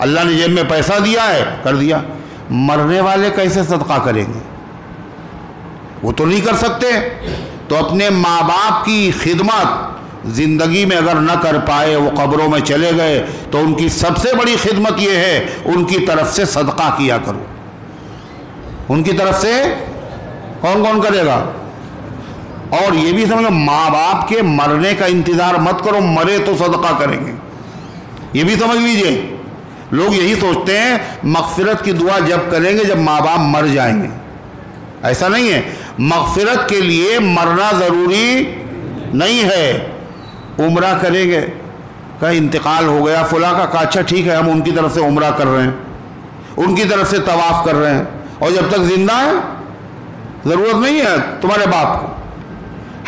اللہ نے جیب میں پیسہ دیا ہے کر دیا. مرنے والے کیسے صدقہ کریں گے؟ وہ تو نہیں کر سکتے. تو اپنے ماں باپ کی خدمت زندگی میں اگر نہ کر پائے، وہ قبروں میں چلے گئے، تو ان کی سب سے بڑی خدمت یہ ہے ان کی طرف سے صدقہ کیا کرو. ان کی طرف سے کون کرے گا؟ اور یہ بھی سمجھو ماں باپ کے مرنے کا انتظار مت کرو، مرے تو صدقہ کریں گے. یہ بھی سمجھ لیجئے. لوگ یہی سوچتے ہیں مغفرت کی دعا جب کریں گے جب ماں باپ مر جائیں گے. ایسا نہیں ہے. مغفرت کے لیے مرنا ضروری نہیں ہے. عمرہ کریں گے کہ انتقال ہو گیا فلاں کا، اچھا ٹھیک ہے ہم ان کی طرف سے عمرہ کر رہے ہیں، ان کی طرف سے طواف کر رہے ہیں، اور جب تک زندہ ہے ضرورت نہیں ہے تمہارے باپ کو.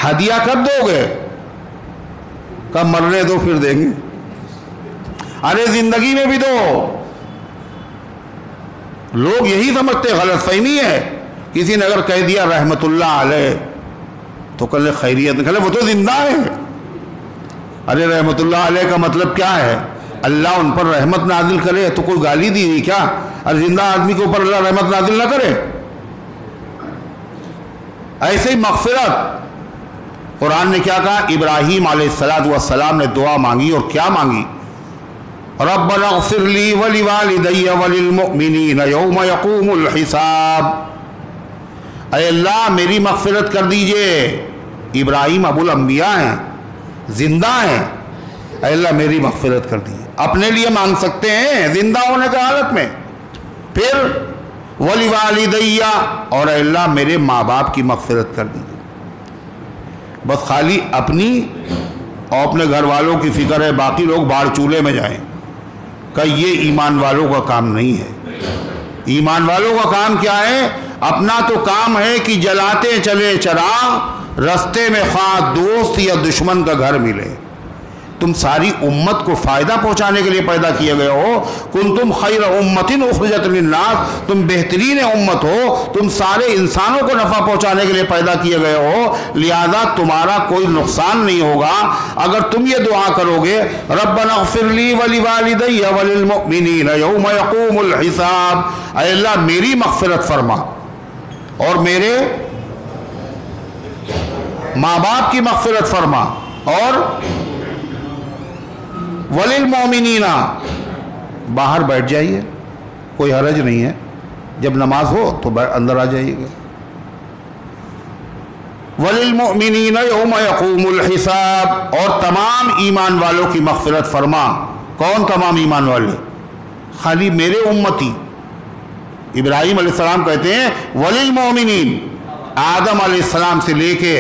ہدیہ کب دو گے؟ کب مرنے دو پھر دیں گے. ارے زندگی میں بھی دو. لوگ یہی سمجھتے، غلط فہمی ہے. کسی نے اگر کہہ دیا رحمت اللہ علیہ تو کل خیریت، کہلے وہ تو زندہ ہے. ارے رحمت اللہ علیہ کا مطلب کیا ہے؟ اللہ ان پر رحمت نازل کرے تو کوئی گالی دی ہوئی کیا؟ اور زندہ آدمی کے اوپر اللہ رحمت نازل نہ کرے؟ ایسے ہی مغفرت، قرآن نے کیا کہا؟ ابراہیم علیہ السلام نے دعا مانگی، اور کیا مانگی؟ ربنا اغفر لی ولوالدی وللمؤمنین یوم یقوم الحساب. اے اللہ میری مغفرت کر دیجئے. ابراہیم ابو الانبیاء ہیں، زندہ ہیں. اے اللہ میری مغفرت کر دیجئے. اپنے لیے مانگ سکتے ہیں زندہ ہونے کی حالت میں. پھر وَلِوَالِدَيَّ، اور اے اللہ میرے ماں باپ کی مغفرت کر دیجئے. بس خالی اپنی اور اپنے گھر والوں کی فکر ہے، باقی لوگ باڑ چولہے میں جائیں. کہ یہ ایمان والوں کا کام نہیں ہے. ایمان والوں کا کام کیا ہے؟ اپنا تو کام ہے کہ جلاتے چلے چراغ، رستے میں خواہ دوست یا دشمن کا گھر ملے. تم ساری امت کو فائدہ پہنچانے کے لیے پیدا کیے گئے ہو. کنتم خیر امت اخرجت للناس، تم بہترین امت ہو، تم سارے انسانوں کو نفع پہنچانے کے لیے پیدا کیے گئے ہو. لہذا تمہارا کوئی نقصان نہیں ہوگا اگر تم یہ دعا کرو گے ربنا اغفر لی ولوالدی وللمؤمنین یوم یقوم الحساب. اے اللہ میری مغفرت فرما اور میرے ماں باپ کی مغفرت فرما، اور وللمؤمنین. باہر بیٹھ جائیے، کوئی حرج نہیں ہے. جب نماز ہو تو اندر آ جائیے گا. وللمؤمنین یوم یقوم الحساب، اور تمام ایمان والوں کی مغفرت فرما. کون تمام ایمان والے؟ خالی میرے امتی. ابراہیم علیہ السلام کہتے ہیں وللمؤمنین. آدم علیہ السلام سے لے کے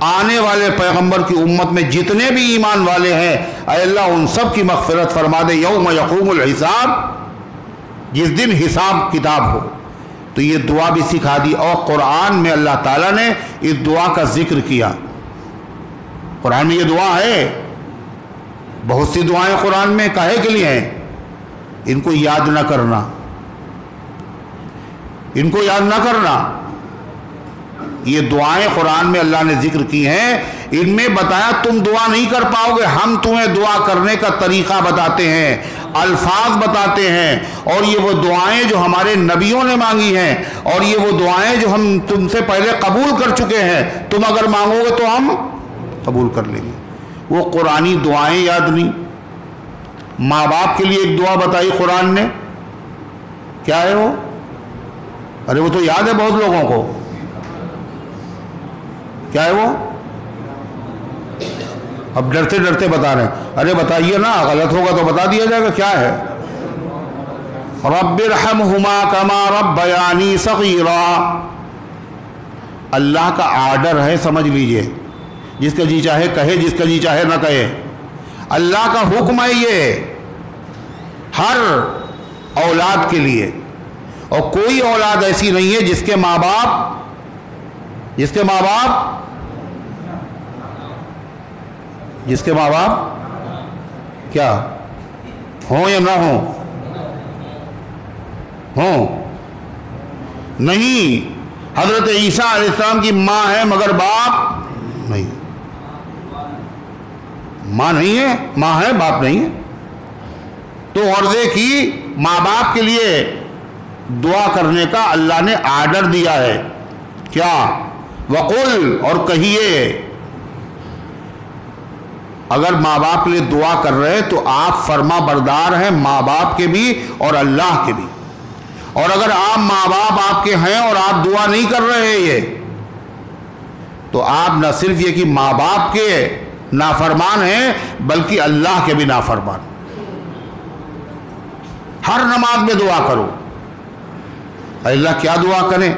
آنے والے پیغمبر کی امت میں جتنے بھی ایمان والے ہیں اے اللہ ان سب کی مغفرت فرما دے. یوم یقوم الحساب، جس دن حساب کتاب ہو. تو یہ دعا بھی سکھا دی. اور قرآن میں اللہ تعالیٰ نے اس دعا کا ذکر کیا. قرآن میں یہ دعا ہے. بہت سی دعائیں قرآن میں کاہے کے لیے ہیں؟ ان کو یاد نہ کرنا، ان کو یاد نہ کرنا. یہ دعائیں قرآن میں اللہ نے ذکر کی ہیں. ان میں بتایا تم دعا نہیں کر پاؤ گے، ہم تمہیں دعا کرنے کا طریقہ بتاتے ہیں. الفاظ بتاتے ہیں، اور یہ وہ دعائیں جو ہمارے نبیوں نے مانگی ہیں، اور یہ وہ دعائیں جو ہم تم سے پہلے قبول کر چکے ہیں، تم اگر مانگو گے تو ہم قبول کر لیں گے۔ وہ قرآنی دعائیں یاد نہیں؟ ماں باپ کے لیے ایک دعا بتائی قرآن نے، کیا ہے وہ؟ ارے وہ تو یاد ہے بہت لوگوں کو، کیا ہے وہ؟ اب ڈرتے ڈرتے بتا رہے ہیں، ارے بتائیے نا، غلط ہوگا تو بتا دیا جائے گا، کیا ہے؟ رب ارحمہما کما ربیانی صغیرا۔ اللہ کا آرڈر ہے، سمجھ لیجئے، جس کا جی چاہے کہے، جس کا جی چاہے نہ کہے، اللہ کا حکم ہے یہ ہر اولاد کے لیے، اور کوئی اولاد ایسی نہیں ہے جس کے ماں باپ کیا ہوں یا نہ ہوں؟ نہیں، حضرت عیسیٰ علیہ السلام کی ماں ہے مگر باپ نہیں، ماں نہیں ہے، ماں ہے باپ نہیں ہے۔ تو غرضے کی ماں باپ کے لیے دعا کرنے کا اللہ نے آرڈر دیا ہے، کیا؟ وقل، اور کہیے، اگر ماں باپ کے لیے دعا کر رہے تو آپ فرما بردار ہیں، ماں باپ کے بھی اور اللہ کے بھی۔ اور اگر آپ ماں باپ آپ کے ہیں اور آپ دعا نہیں کر رہے یہ، تو آپ نہ صرف یہ کہ ماں باپ کے نافرمان ہیں بلکہ اللہ کے بھی نافرمان۔ ہر نماز میں دعا کرو، اللہ کیا دعا کریں؟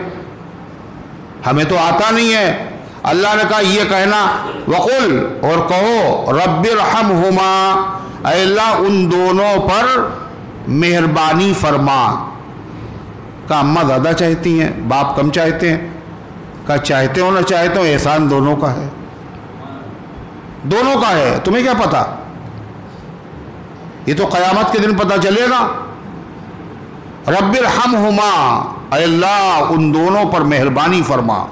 ہمیں تو آتا نہیں ہے۔ اللہ نے کہا یہ کہنا، وقل، اور کہو، رب ارحمہما، اے اللہ ان دونوں پر مہربانی فرما۔ کہا اماں زیادہ چاہتی ہیں، باپ کم چاہتے ہیں؟ کہا چاہتے ہو نہ چاہتے ہو، احسان دونوں کا ہے، دونوں کا ہے، تمہیں کیا پتا؟ یہ تو قیامت کے دن پتا چلے گا۔ رب ارحمہما، اے اللہ ان دونوں پر مہربانی فرما،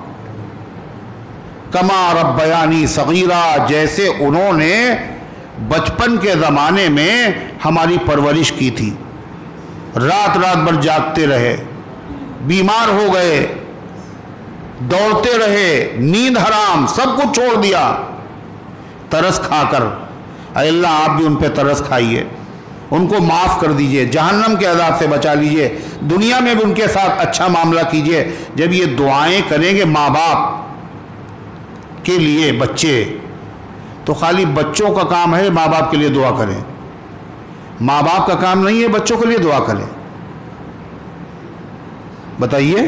کما ربیانی صغیرا، جیسے انہوں نے بچپن کے زمانے میں ہماری پرورش کی تھی، رات رات بھر جاگتے رہے، بیمار ہو گئے، دوڑتے رہے، نیند حرام، سب کچھ چھوڑ دیا ترس کھا کر۔ اے اللہ آپ بھی ان پہ ترس کھائیے، ان کو معاف کر دیجئے، جہنم کے عذاب سے بچا لیجئے، دنیا میں بھی ان کے ساتھ اچھا معاملہ کیجئے۔ جب یہ دعائیں کریں گے ماں باپ کے لیے بچے، تو خالی بچوں کا کام ہے ماں باپ کے لیے دعا کریں، ماں باپ کا کام نہیں ہے بچوں کے لیے دعا کریں۔ بتائیے،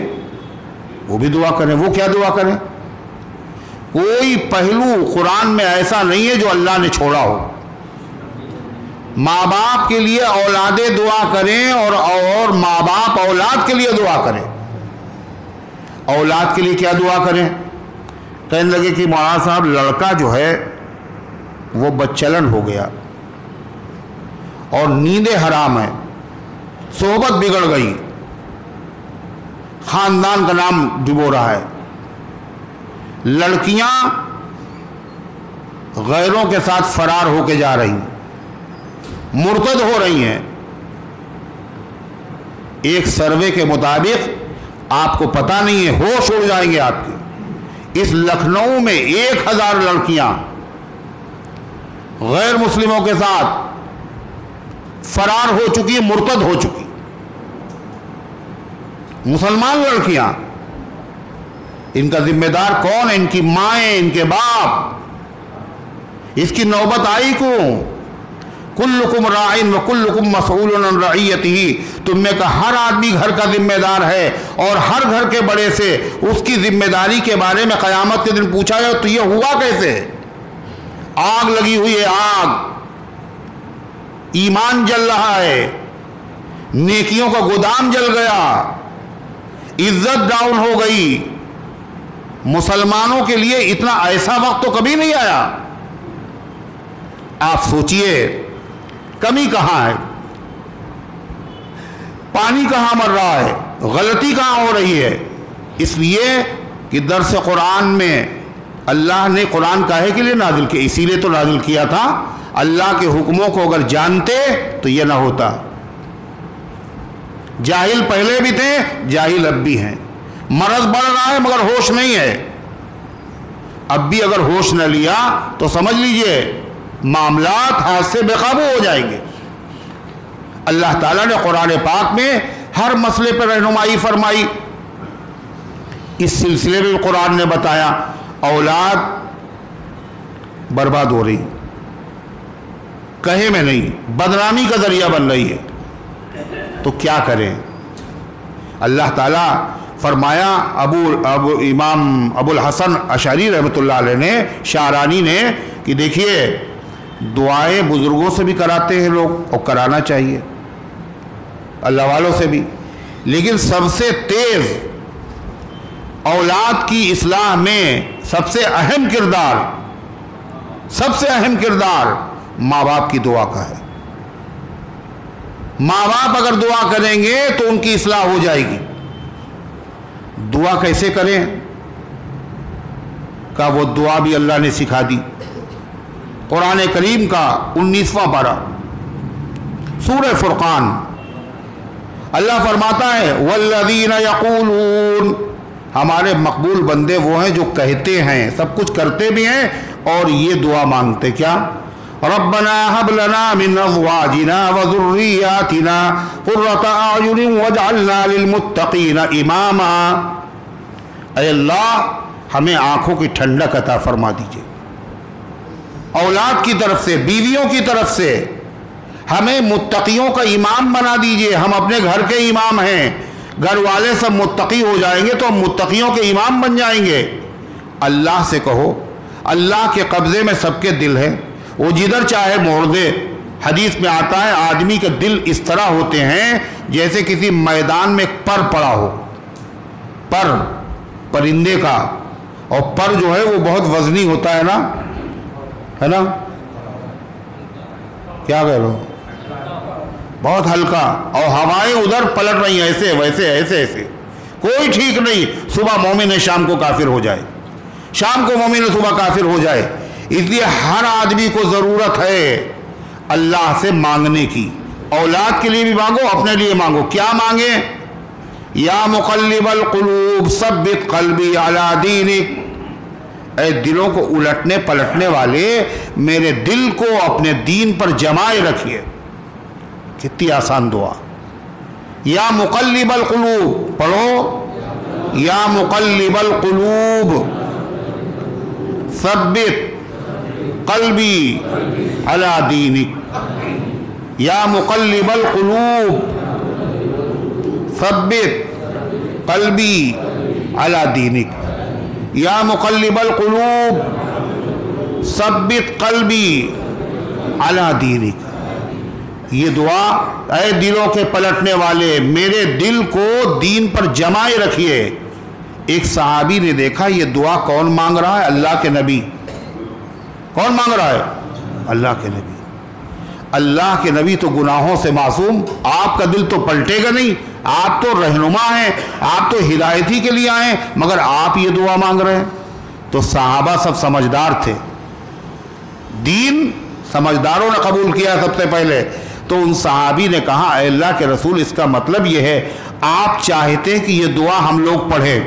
وہ بھی دعا کریں۔ وہ کیا دعا کریں؟ کوئی پہلو قرآن میں ایسا نہیں ہے جو اللہ نے چھوڑا ہو۔ ماں باپ کے لیے اولادیں دعا کریں، اور ماں باپ اولاد کے لیے دعا کریں۔ اولاد کے لیے کیا دعا کریں؟ کہنے لگے کہ مولانا صاحب لڑکا جو ہے وہ بچلن ہو گیا اور نیندیں حرام ہیں، صحبت بگڑ گئی، خاندان کا نام ڈبو رہا ہے، لڑکیاں غیروں کے ساتھ فرار ہو کے جا رہی ہیں، مرتد ہو رہی ہیں۔ ایک سروے کے مطابق، آپ کو پتہ نہیں ہے، ہوش اڑ جائیں گے آپ کے، اس لکھنؤ میں 1000 لڑکیاں غیر مسلموں کے ساتھ فرار ہو چکی، مرتد ہو چکی، مسلمان لڑکیاں۔ ان کا ذمہ دار کون ہے؟ ان کی مائیں، ان کے باپ۔ اس کی نوبت آئی کیوں؟ کلکم راعٍ وکلکم مسئول عن رعیتہ، تم میں کا ہر آدمی گھر کا ذمہ دار ہے، اور ہر گھر کے بڑے سے اس کی ذمہ داری کے بارے میں قیامت کے دن پوچھا جائے تو یہ ہوا کیسے؟ آگ لگی ہوئی ہے، آگ، ایمان جل رہا ہے، نیکیوں کا گودام جل گیا، عزت ڈاؤن ہو گئی۔ مسلمانوں کے لیے اتنا ایسا وقت تو کبھی نہیں آیا۔ آپ سوچئے کمی کہاں ہے، پانی کہاں مر رہا ہے، غلطی کہاں ہو رہی ہے؟ اس لیے کہ درس قرآن میں اللہ نے قرآن کاہے کے لیے نازل کیا؟ اسی لیے تو نازل کیا تھا اللہ کے حکموں کو اگر جانتے تو یہ نہ ہوتا۔ جاہل پہلے بھی تھے، جاہل اب بھی ہیں، مرض بڑھ رہا ہے مگر ہوش نہیں ہے۔ اب بھی اگر ہوش نہ لیا تو سمجھ لیجئے معاملات ہاتھ سے بے قابو ہو جائیں گے۔ اللہ تعالیٰ نے قرآن پاک میں ہر مسئلے پر رہنمائی فرمائی۔ اس سلسلے میں قرآن نے بتایا اولاد برباد ہو رہی، کہے میں نہیں، بدنامی کا ذریعہ بن رہی ہے، تو کیا کریں؟ اللہ تعالیٰ فرمایا امام ابو الحسن اشعری رحمۃ اللہ علیہ نے، شعرانی نے، کہ دیکھیے دعائیں بزرگوں سے بھی کراتے ہیں لوگ اور کرانا چاہیے، اللہ والوں سے بھی، لیکن سب سے تیز اولاد کی اصلاح میں سب سے اہم کردار ماں باپ کی دعا کا ہے۔ ماں باپ اگر دعا کریں گے تو ان کی اصلاح ہو جائے گی۔ دعا کیسے کریں؟ کہ وہ دعا بھی اللہ نے سکھا دی۔ قرآن کریم کا 19واں پارہ سورہ فرقان، اللہ فرماتا ہے والذین یقولون، ہمارے مقبول بندے وہ ہیں جو کہتے ہیں، سب کچھ کرتے بھی ہیں اور یہ دعا مانگتے کیا؟ ربنا هب لنا من ازواجنا وذرياتنا قرة اعین واجعلنا للمتقین اماما، اے اللہ ہمیں آنکھوں کی ٹھنڈک عطا فرما دیجئے، اولاد کی طرف سے، بیویوں کی طرف سے ہمیں متقیوں کا امام بنا دیجئے۔ ہم اپنے گھر کے امام ہیں، گھر والے سب متقی ہو جائیں گے تو ہم متقیوں کے امام بن جائیں گے۔ اللہ سے کہو، اللہ کے قبضے میں سب کے دل ہیں، وہ جدھر چاہے موڑ دے۔ حدیث میں آتا ہے آدمی کے دل اس طرح ہوتے ہیں جیسے کسی میدان میں پر پڑا ہو، پر پرندے کا، اور پر جو ہے وہ بہت وزنی ہوتا ہے نا، ہے نا، کیا کہہ رہے ہو، بہت ہلکا، اور ہوائیں ادھر پلٹ رہی ہیں ایسے ویسے ایسے ایسے، کوئی ٹھیک نہیں، صبح مومن ہے شام کو کافر ہو جائے، شام کو مومن ہے صبح کافر ہو جائے۔ اس لیے ہر آدمی کو ضرورت ہے اللہ سے مانگنے کی، اولاد کے لیے بھی مانگو، اپنے لیے مانگو۔ کیا مانگیں؟ یا مقلب القلوب ثبت قلبی علی دینک، اے دلوں کو الٹنے پلٹنے والے میرے دل کو اپنے دین پر جمائے رکھیے۔ کتنی آسان دعا، یا مقلب القلوب، پڑھو، یا مقلب القلوب ثبت قلبی علی دینک، یا مقلب القلوب ثبت قلبی علی دینک، یا مقلب القلوب ثبت قلبی علی دینک۔ یہ دعا، اے دلوں کے پلٹنے والے میرے دل کو دین پر جمائے رکھیے۔ ایک صحابی نے دیکھا یہ دعا کون مانگ رہا ہے؟ اللہ کے نبی۔ کون مانگ رہا ہے؟ اللہ کے نبی۔ اللہ کے نبی تو گناہوں سے معصوم، آپ کا دل تو پلٹے گا نہیں، آپ تو رہنما ہیں، آپ تو ہدایتی کے لیے آئے، مگر آپ یہ دعا مانگ رہے ہیں۔ تو صحابہ سب سمجھدار تھے، دین سمجھداروں نے قبول کیا سب سے پہلے۔ تو ان صحابی نے کہا اے اللہ کے رسول، اس کا مطلب یہ ہے آپ چاہتے ہیں کہ یہ دعا ہم لوگ پڑھیں،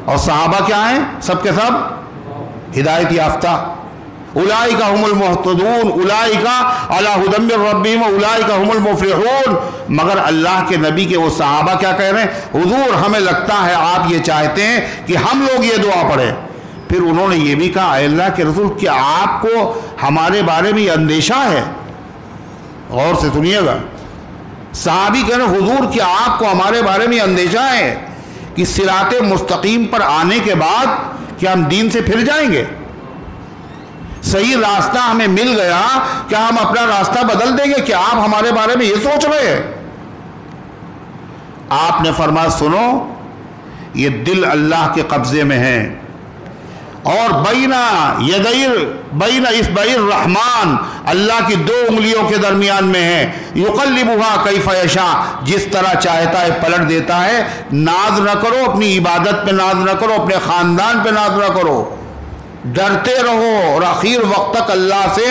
اور صحابہ کیا ہیں؟ سب کے سب ہدایت یافتہ۔ اولئک هم المہتدون اولئک علی ھدی من ربہم اولئک هم المفلحون۔ مگر اللہ کے نبی کے وہ صحابہ کیا کہہ رہے ہیں؟ حضور ہمیں لگتا ہے آپ یہ چاہتے ہیں کہ ہم لوگ یہ دعا پڑھیں۔ پھر انہوں نے یہ بھی کہا اے اللہ کے رسول، کیا آپ کو ہمارے بارے میں یہ اندیشہ ہے؟ غور سے سنیے گا، صحابی کہہ رہے ہیں حضور کیا آپ کو ہمارے بارے میں اندیشہ ہے کہ صراط مستقیم پر آنے کے بعد کیا ہم دین سے پھر جائیں گے؟ صحیح راستہ ہمیں مل گیا، کیا ہم اپنا راستہ بدل دیں گے؟ کیا آپ ہمارے بارے میں یہ سوچ رہے ہیں؟ آپ نے فرمایا سنو، یہ دل اللہ کے قبضے میں ہے، اور بین اصبع الرحمن، اللہ کی دو انگلیوں کے درمیان میں ہے، یقلبها کیف یشاء، جس طرح چاہتا ہے پلٹ دیتا ہے۔ ناز نہ کرو اپنی عبادت پہ، ناز نہ کرو اپنے خاندان پہ، ناز نہ کرو، ڈرتے رہو اور آخر وقت تک اللہ سے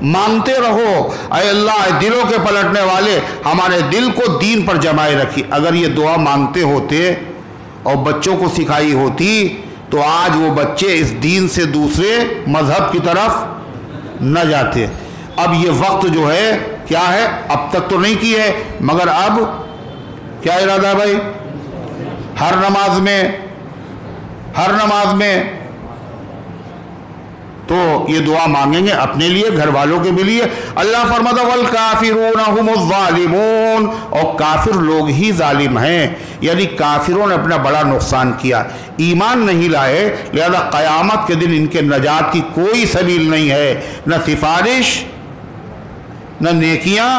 مانگتے رہو اے اللہ دلوں کے پلٹنے والے ہمارے دل کو دین پر جمائے رکھی۔ اگر یہ دعا مانگتے ہوتے اور بچوں کو سکھائی ہوتی تو آج وہ بچے اس دین سے دوسرے مذہب کی طرف نہ جاتے۔ اب یہ وقت جو ہے کیا ہے، اب تک تو نہیں کی ہے مگر اب کیا ارادہ ہے بھائی، ہر نماز میں تو یہ دعا مانگیں گے اپنے لیے، گھر والوں کے بھی لیے۔ اللہ فرماتا والکافرون هم الظالمون، اور کافر لوگ ہی ظالم ہیں، یعنی کافروں نے اپنا بڑا نقصان کیا، ایمان نہیں لائے، لہذا قیامت کے دن ان کے نجات کی کوئی سبیل نہیں ہے، نہ سفارش نہ نیکیاں،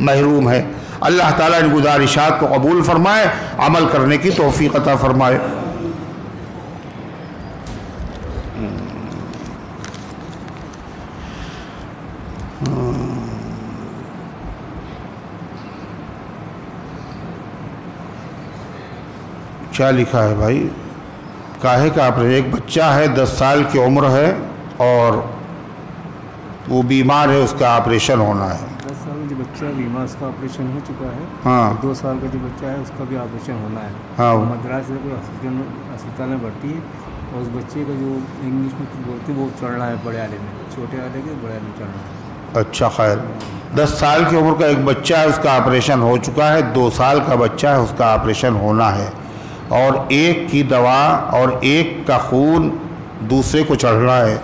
محروم ہے۔ اللہ تعالیٰ ان گزارشات کو قبول فرمائے، عمل کرنے کی توفیق عطا فرمائے۔ کیا لکھا ہے بھائی؟ کاہے کا آپریشن؟ ایک بچہ ہے 10 سال کی عمر ہے اور وہ بیمار ہے، اس کا آپریشن ہونا ہے۔ 10 سال کا جو بچہ بیمار، اس کا آپریشن ہو چکا ہے۔ ہاں 2 سال کا جو بچہ ہے اس کا بھی آپریشن ہونا ہے۔ ہاں مدراس ہسپتال میں بھرتی ہے اور اس بچے کا جو انگلش میں بولتے ہیں وہ چڑھ رہا ہے بڑے آلے میں، چھوٹے آلے کے بڑے آلے میں چڑھ رہا ہے۔ اچھا خیر، 10 سال کی عمر کا ایک بچہ ہے، اس کا آپریشن ہو چکا ہے، 2 سال کا بچہ ہے، اس کا آپریشن ہونا ہے، اور ایک کی دوا اور ایک کا خون دوسرے کو چڑھ رہا ہے۔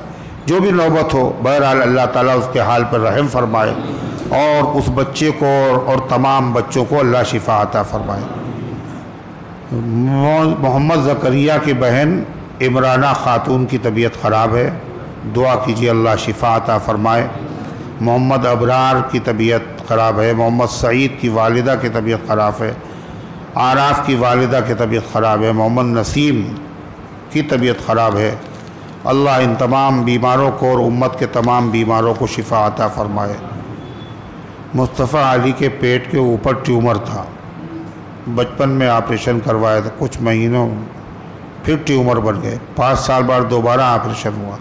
جو بھی نوبت ہو، بہرحال اللہ تعالیٰ اس کے حال پر رحم فرمائے اور اس بچے کو اور تمام بچوں کو اللہ شفا عطا فرمائے۔ محمد زکریا کی بہن عمرانہ خاتون کی طبیعت خراب ہے، دعا کیجیے اللہ شفا عطا فرمائے۔ محمد ابرار کی طبیعت خراب ہے، محمد سعید کی والدہ کی طبیعت خراب ہے، آراف کی والدہ کی طبیعت خراب ہے، محمد نسیم کی طبیعت خراب ہے۔ اللہ ان تمام بیماروں کو اور امت کے تمام بیماروں کو شفا عطا فرمائے۔ مصطفیٰ علی کے پیٹ کے اوپر ٹیومر تھا، بچپن میں آپریشن کروایا تھا، کچھ مہینوں پھر ٹیومر بن گئے، 5 سال بعد دوبارہ آپریشن ہوا،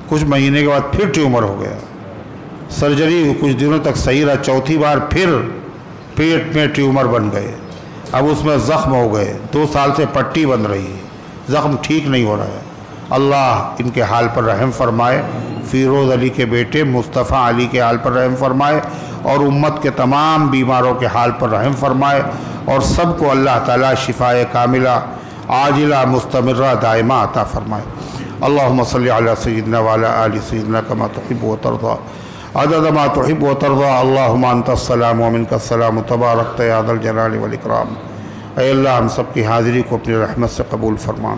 کچھ مہینے کے بعد پھر ٹیومر ہو گیا، سرجری کچھ دنوں تک صحیح رہا، چوتھی بار پھر پیٹ میں ٹیومر بن گئے، اب اس میں زخم ہو گئے، 2 سال سے پٹی بن رہی ہے، زخم ٹھیک نہیں ہو رہا ہے۔ اللہ ان کے حال پر رحم فرمائے، فیروز علی کے بیٹے مصطفیٰ علی کے حال پر رحم فرمائے، اور امت کے تمام بیماروں کے حال پر رحم فرمائے، اور سب کو اللہ تعالیٰ شفائے کاملہ عاجلہ مستمرہ دائمہ عطا فرمائے۔ اللہم صلی علی سیدنا وعلی آل سیدنا کما تحب و ترضى عدد ما تحب و ترضى اللہم انت السلام ومنک السلام تبارکت یا ذا الجلال والاکرام۔ اے اللہ ہم سب کی حاضری کو اپنی رحمت سے قبول فرما،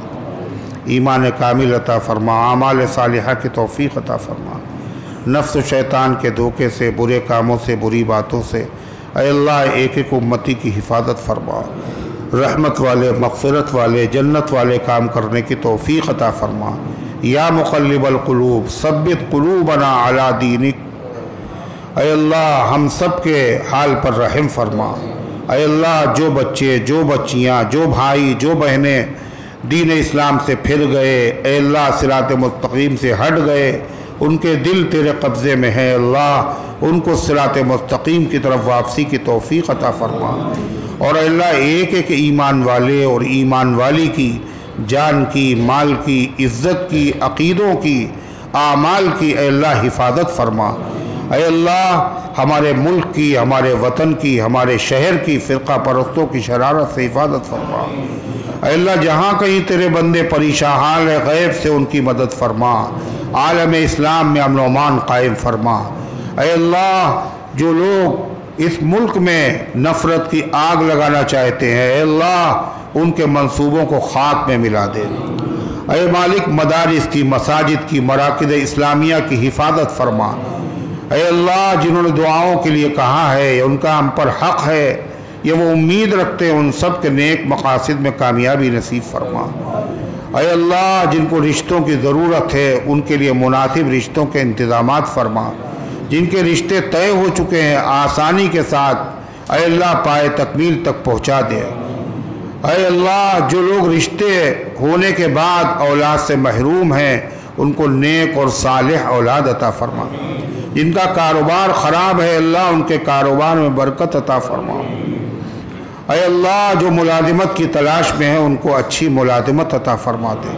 ایمان کامل عطا فرما، اعمال صالحہ کی توفیق عطا فرما، نفس و شیطان کے دھوکے سے، برے کاموں سے، بری باتوں سے اے اللہ ایک ایک امتی کی حفاظت فرما، رحمت والے، مغفرت والے، جنت والے کام کرنے کی توفیق عطا فرما۔ یا مقلب القلوب ثبت قلوبنا علی دینک، اے اللہ ہم سب کے حال پر رحم فرما۔ اے اللہ جو بچے، جو بچیاں، جو بھائی، جو بہنیں دین اسلام سے پھر گئے، اے اللہ صراط مستقیم سے ہٹ گئے، ان کے دل تیرے قبضے میں ہے، اللہ ان کو صراط مستقیم کی طرف واپسی کی توفیق عطا فرما، اور اے اللہ ایک ایک ایمان والے اور ایمان والی کی جان کی، مال کی، عزت کی، عقیدوں کی، اعمال کی اے اللہ حفاظت فرما۔ اے اللہ ہمارے ملک کی، ہمارے وطن کی، ہمارے شہر کی فرقہ پرستوں کی شرارت سے حفاظت فرما۔ اے اللہ جہاں کہیں تیرے بندے پریشان حال ہے، غیب سے ان کی مدد فرما، عالم اسلام میں امن و امان قائم فرما۔ اے اللہ جو لوگ اس ملک میں نفرت کی آگ لگانا چاہتے ہیں، اے اللہ ان کے منصوبوں کو خاک میں ملا دے۔ اے مالک مدارس کی، مساجد کی، مراکز اسلامیہ کی حفاظت فرما۔ اے اللہ جنہوں نے دعاؤں کے لیے کہا ہے، ان کا ہم پر حق ہے، یہ وہ امید رکھتے ہیں، ان سب کے نیک مقاصد میں کامیابی نصیب فرما۔ اے اللہ جن کو رشتوں کی ضرورت ہے، ان کے لیے مناسب رشتوں کے انتظامات فرما۔ جن کے رشتے طے ہو چکے ہیں، آسانی کے ساتھ اے اللہ پائے تکمیل تک پہنچا دے۔ اے اللہ جو لوگ رشتے ہونے کے بعد اولاد سے محروم ہیں، ان کو نیک اور صالح اولاد عطا فرما۔ جن کا کاروبار خراب ہے اللہ ان کے کاروبار میں برکت عطا فرما۔ اے اللہ جو ملازمت کی تلاش میں ہیں ان کو اچھی ملازمت عطا فرما دے۔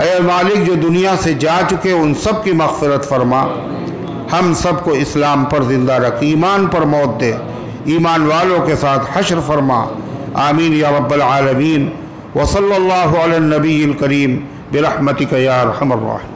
اے مالک جو دنیا سے جا چکے ان سب کی مغفرت فرما، ہم سب کو اسلام پر زندہ رکھ، ایمان پر موت دے، ایمان والوں کے ساتھ حشر فرما، آمین یا رب العالمین۔ وصلی اللہ علی النبی الکریم برحمتک یا ارحم الراحمین۔